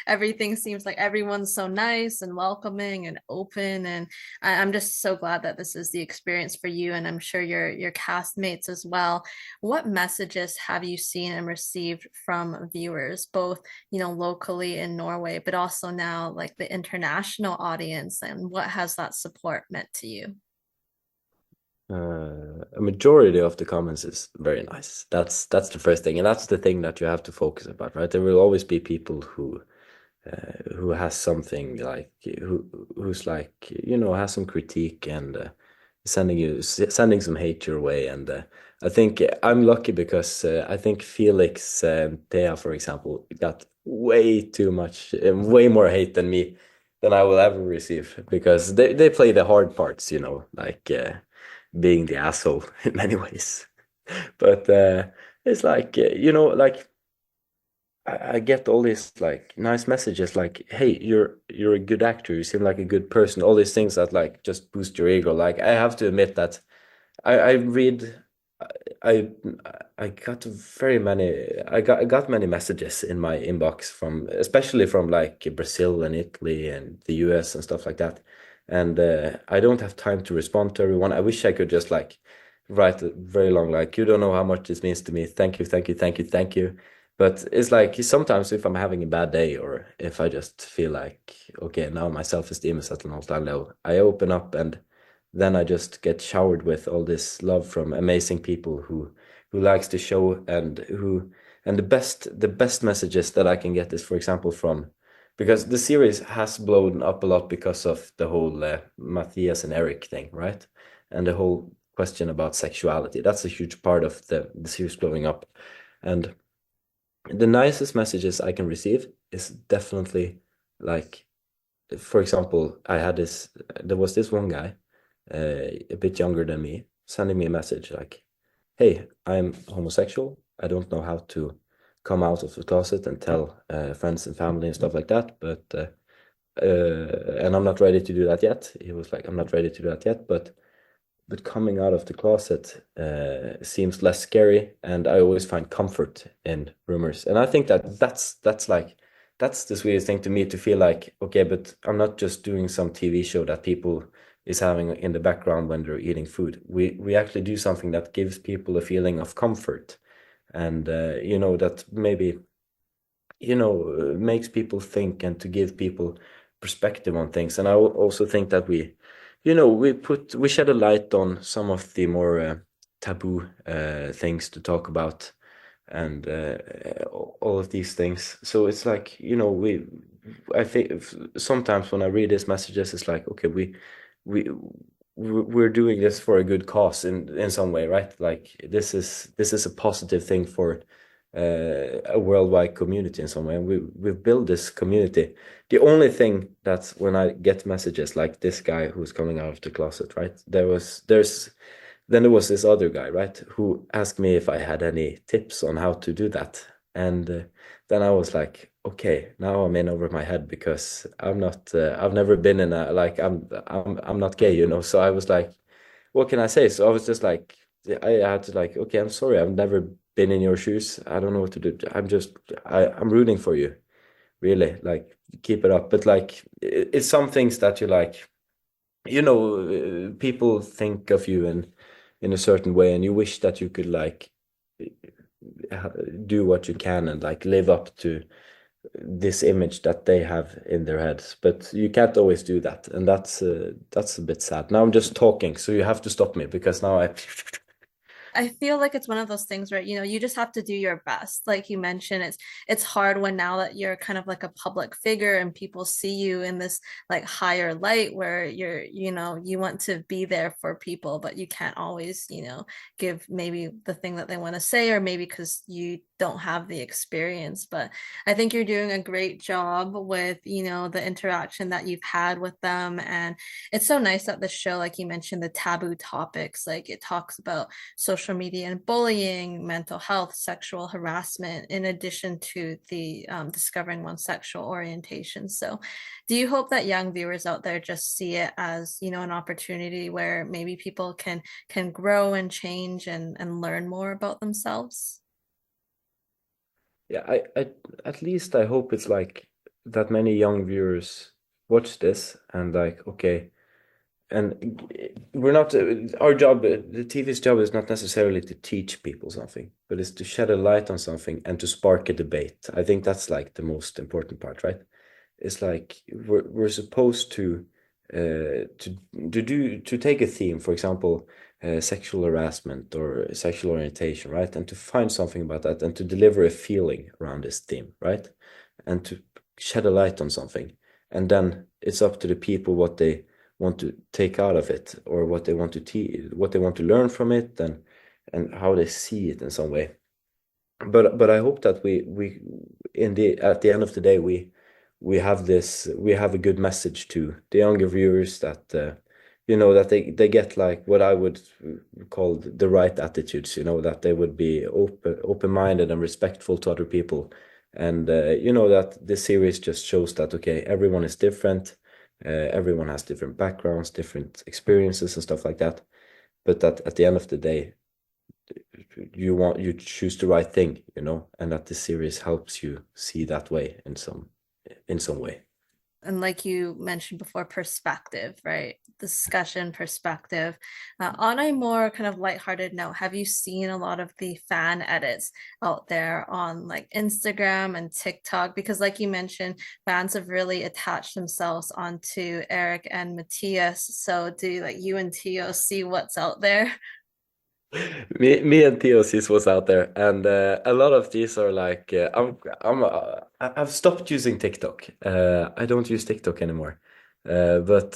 Everything seems like everyone's so nice and welcoming and open, and I'm just so glad that this is the experience for you, and I'm sure your castmates as well. What messages have you seen and received from viewers, both locally in Norway, but also now like the international audience, and what has that support meant to you? A majority of the comments is very nice. That's the first thing, and that's the thing that you have to focus about, right? There will always be people who has something like who's like has some critique and sending some hate your way, and I think I'm lucky because I think Felix and Thea, for example, got way too much, way more hate than me than I will ever receive because they play the hard parts, like being the asshole in many ways. But it's like like I get all these like nice messages like, hey, you're a good actor, you seem like a good person, all these things that like just boost your ego. Like I have to admit that I read I I got very many I got many messages in my inbox from especially from like Brazil and Italy and the US and stuff like that. And I don't have time to respond to everyone. I wish I could just like write a very long like you don't know how much this means to me. Thank you, thank you, thank you, thank you. But it's like sometimes if I'm having a bad day or if I just feel like okay, now my self-esteem is at an all-time low, I open up and then I just get showered with all this love from amazing people who likes the show and who and the best messages that I can get is for example from because the series has blown up a lot because of the whole Mathias and Erik thing, right? And the whole question about sexuality. That's a huge part of the series blowing up. And the nicest messages I can receive is definitely like for example, there was this one guy, a bit younger than me, sending me a message like, "Hey, I'm homosexual. I don't know how to come out of the closet and tell friends and family and stuff like that, but and I'm not ready to do that yet." He was like, "I'm not ready to do that yet, but coming out of the closet seems less scary, and I always find comfort in rumors." And I think that that's like that's the sweetest thing to me to feel like, okay, but I'm not just doing some TV show that people is having in the background when they're eating food. We actually do something that gives people a feeling of comfort, and that maybe makes people think and to give people perspective on things. And I also think that we shed a light on some of the more taboo things to talk about and all of these things. So it's like, I think sometimes when I read these messages, it's like, okay, we we're doing this for a good cause in some way, right? Like this is a positive thing for a worldwide community in some way. And we've built this community. The only thing that's when I get messages like this guy who's coming out of the closet, right? There was this other guy, right, who asked me if I had any tips on how to do that. And then I was like, okay, now I'm in over my head because I've never been in a, like, I'm not gay, So I was like, what can I say? So I was just like, I had to like, okay, I'm sorry, I've never been in your shoes. I don't know what to do. I'm rooting for you, really. Like, keep it up. But like, it's some things that you like, people think of you in a certain way, and you wish that you could like uh, do what you can and like live up to this image that they have in their heads, but you can't always do that, and that's a bit sad. Now I'm just talking, so you have to stop me because now I I feel like it's one of those things where, you just have to do your best. Like you mentioned, it's hard when now that you're kind of like a public figure and people see you in this like higher light where you want to be there for people, but you can't always, give maybe the thing that they want to say, or maybe because you don't have the experience. But I think you're doing a great job with, the interaction that you've had with them. And it's so nice that the show, like you mentioned, the taboo topics, like it talks about social media and bullying, mental health, sexual harassment, in addition to the discovering one's sexual orientation. So, do you hope that young viewers out there just see it as, an opportunity where maybe people can grow and change and learn more about themselves? yeah, I at least I hope it's like that many young viewers watch this and like, okay, and we're not our job, the TV's job is not necessarily to teach people something, but it's to shed a light on something and to spark a debate. I think that's like the most important part, right? It's like we're supposed to to take a theme, for example, sexual harassment or sexual orientation, right? And to find something about that and to deliver a feeling around this theme, right? And to shed a light on something. And then it's up to the people what they want to take out of it or what they want to what they want to learn from it and how they see it in some way. But I hope that we in the at the end of the day we have a good message to the younger viewers that that they get like what I would call the right attitudes, that they would be open-minded and respectful to other people, and that this series just shows that okay, everyone is different, everyone has different backgrounds, different experiences and stuff like that, but that at the end of the day you choose the right thing, and that the series helps you see that way in some way. And like you mentioned before, perspective, right? Discussion perspective. On a more kind of lighthearted note, have you seen a lot of the fan edits out there on like Instagram and TikTok? Because like you mentioned, fans have really attached themselves onto Erik and Mathias. So do like you and Tio see what's out there? Me and TOCs was out there, and a lot of these are like I've stopped using TikTok. I don't use TikTok anymore. But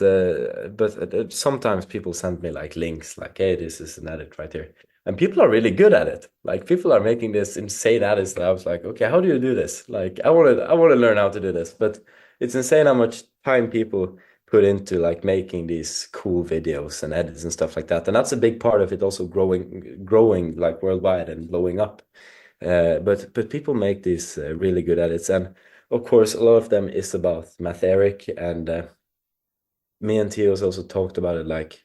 sometimes people send me like links, like, "Hey, this is an edit right here," and people are really good at it. Like people are making this insane edits. And I was like, "Okay, how do you do this?" Like I want to learn how to do this, but it's insane how much time people put into like making these cool videos and edits and stuff like that. And that's a big part of it also growing like worldwide and blowing up. But people make these really good edits. And of course, a lot of them is about Math Eric. And me and Theo's also talked about it. Like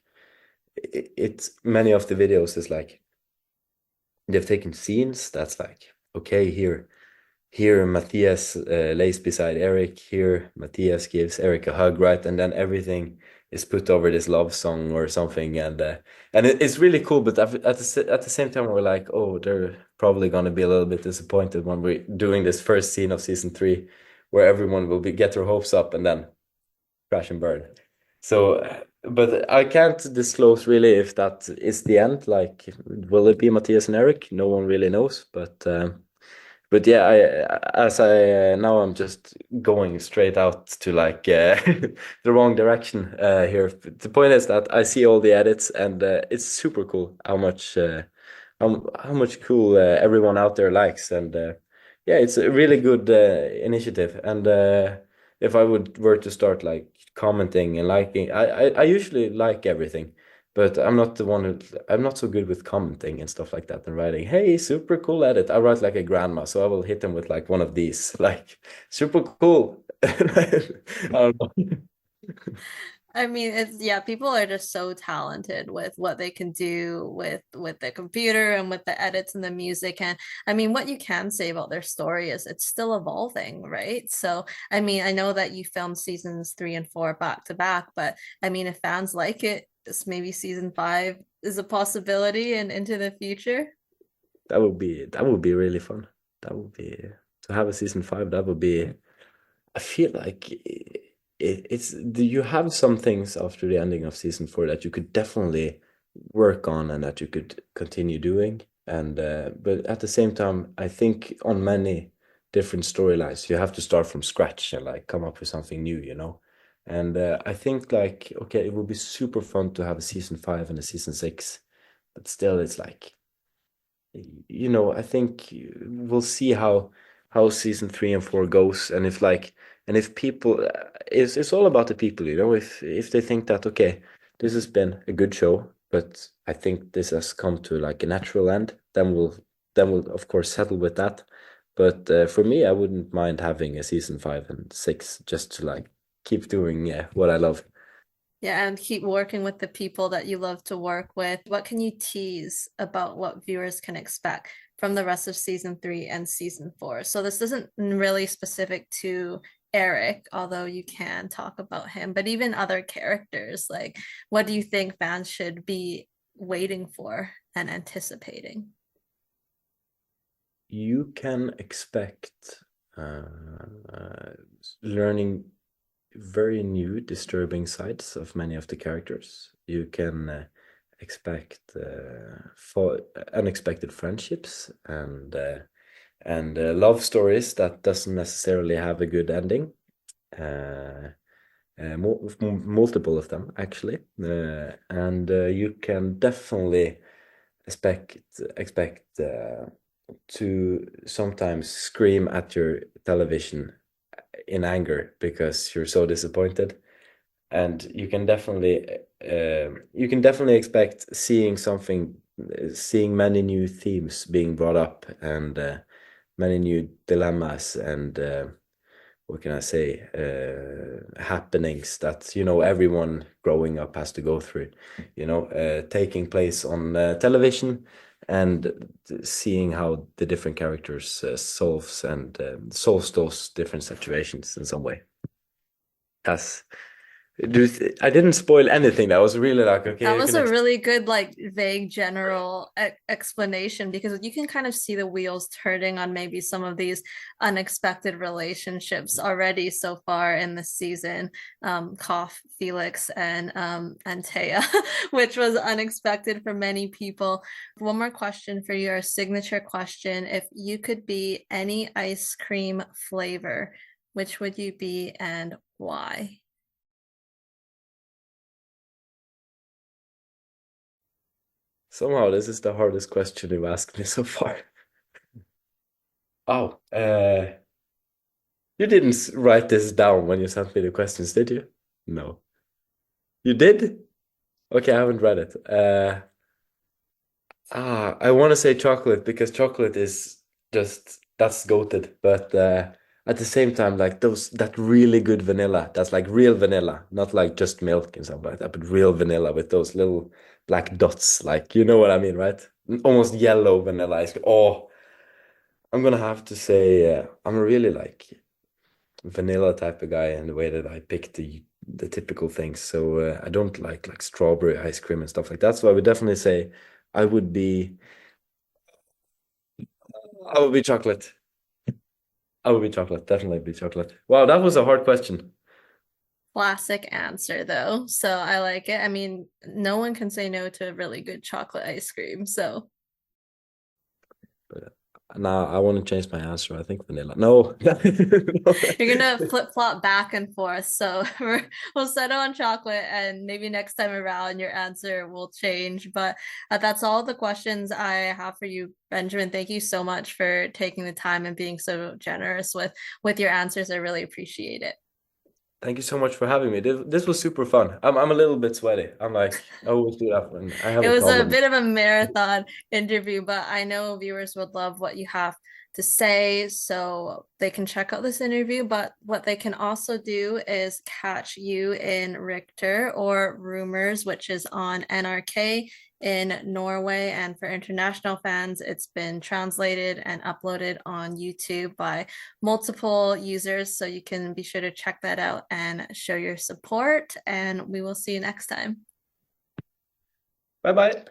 it's many of the videos is like they've taken scenes that's like, okay, here Matthias lays beside Erik. Here Matthias gives Erik a hug, right? And then everything is put over this love song or something, and it's really cool. But at the same time, we're like, oh, they're probably gonna be a little bit disappointed when we're doing this first scene of season 3, where everyone will get their hopes up and then crash and burn. So, but I can't disclose really if that is the end. Like, will it be Matthias and Erik? No one really knows, but yeah, I now I'm just going straight out to like the wrong direction here. The point is that I see all the edits, and it's super cool how much cool everyone out there likes, and yeah, it's a really good initiative. And if I were to start like commenting and liking, I usually like everything. But I'm not so good with commenting and stuff like that and writing, hey, super cool edit. I write like a grandma, so I will hit them with like one of these, like super cool. I don't know. I mean, it's yeah, people are just so talented with what they can do with the computer and with the edits and the music. And I mean, what you can say about their story is it's still evolving, right? So, I mean, I know that you filmed seasons 3 and 4 back to back, but I mean, if fans like it, this maybe season 5 is a possibility and into the future. That would be really fun. That would be to have a season 5. That would be. I feel like you have some things after the ending of season 4 that you could definitely work on and that you could continue doing. And but at the same time, I think on many different storylines, you have to start from scratch and like come up with something new. And I think like okay, it would be super fun to have a season 5 and a season 6, but still, it's like I think we'll see how season 3 and 4 goes, and if people, it's all about the people, if they think that okay, this has been a good show, but I think this has come to like a natural end, then we'll of course settle with that. But for me, I wouldn't mind having a season 5 and 6 just to like keep doing what I love. Yeah, and keep working with the people that you love to work with. What can you tease about what viewers can expect from the rest of season 3 and season 4? So this isn't really specific to Erik, although you can talk about him, but even other characters, like what do you think fans should be waiting for and anticipating? You can expect learning very new, disturbing sides of many of the characters. You can expect for unexpected friendships and love stories that doesn't necessarily have a good ending. Multiple of them actually, and you can definitely expect to sometimes scream at your television in anger because you're so disappointed, and you can definitely expect seeing many new themes being brought up, and many new dilemmas, and what can I say, happenings that, you know, everyone growing up has to go through, you know, taking place on television, and seeing how the different characters solves those different situations in some way. That's I didn't spoil anything. That was really like, okay, That you was can a really good, like, vague general explanation, because you can kind of see the wheels turning on maybe some of these unexpected relationships already so far in the season. Cough, Felix, and Taya, which was unexpected for many people. One more question for you, our signature question. If you could be any ice cream flavor, which would you be and why? somehow this is the hardest question you've asked me so far. Oh, you didn't write this down when you sent me the questions, did you? No. You did? Okay, I haven't read it. I want to say chocolate because chocolate is just that's goated, but at the same time, like that really good vanilla, that's like real vanilla, not like just milk and stuff like that, but real vanilla with those little black dots, like you know what I mean, right? Almost yellow vanilla ice cream. Oh, I'm gonna have to say I'm a really like vanilla type of guy in the way that I pick the typical things. So I don't like strawberry ice cream and stuff like that. So I would definitely say I would be I would be chocolate. I would be chocolate. Definitely be chocolate. Wow, that was a hard question. Classic answer though. So I like it. I mean, no one can say no to a really good chocolate ice cream. So But now I want to change my answer. I think vanilla. No. you're gonna flip-flop back and forth. So we'll settle on chocolate, and maybe next time around your answer will change. But that's all the questions I have for you, Benjamin. Thank you so much for taking the time and being so generous with your answers. I really appreciate it. Thank you so much for having me. This was super fun. I'm a little bit sweaty. I'm like, I always do that when I have It a was a problem. bit of a marathon interview, but I know viewers would love what you have to say, so they can check out this interview. But what they can also do is catch you in Rykter or Rumours, which is on NRK in Norway. And for international fans, it's been translated and uploaded on YouTube by multiple users. So you can be sure to check that out and show your support. And we will see you next time. Bye bye.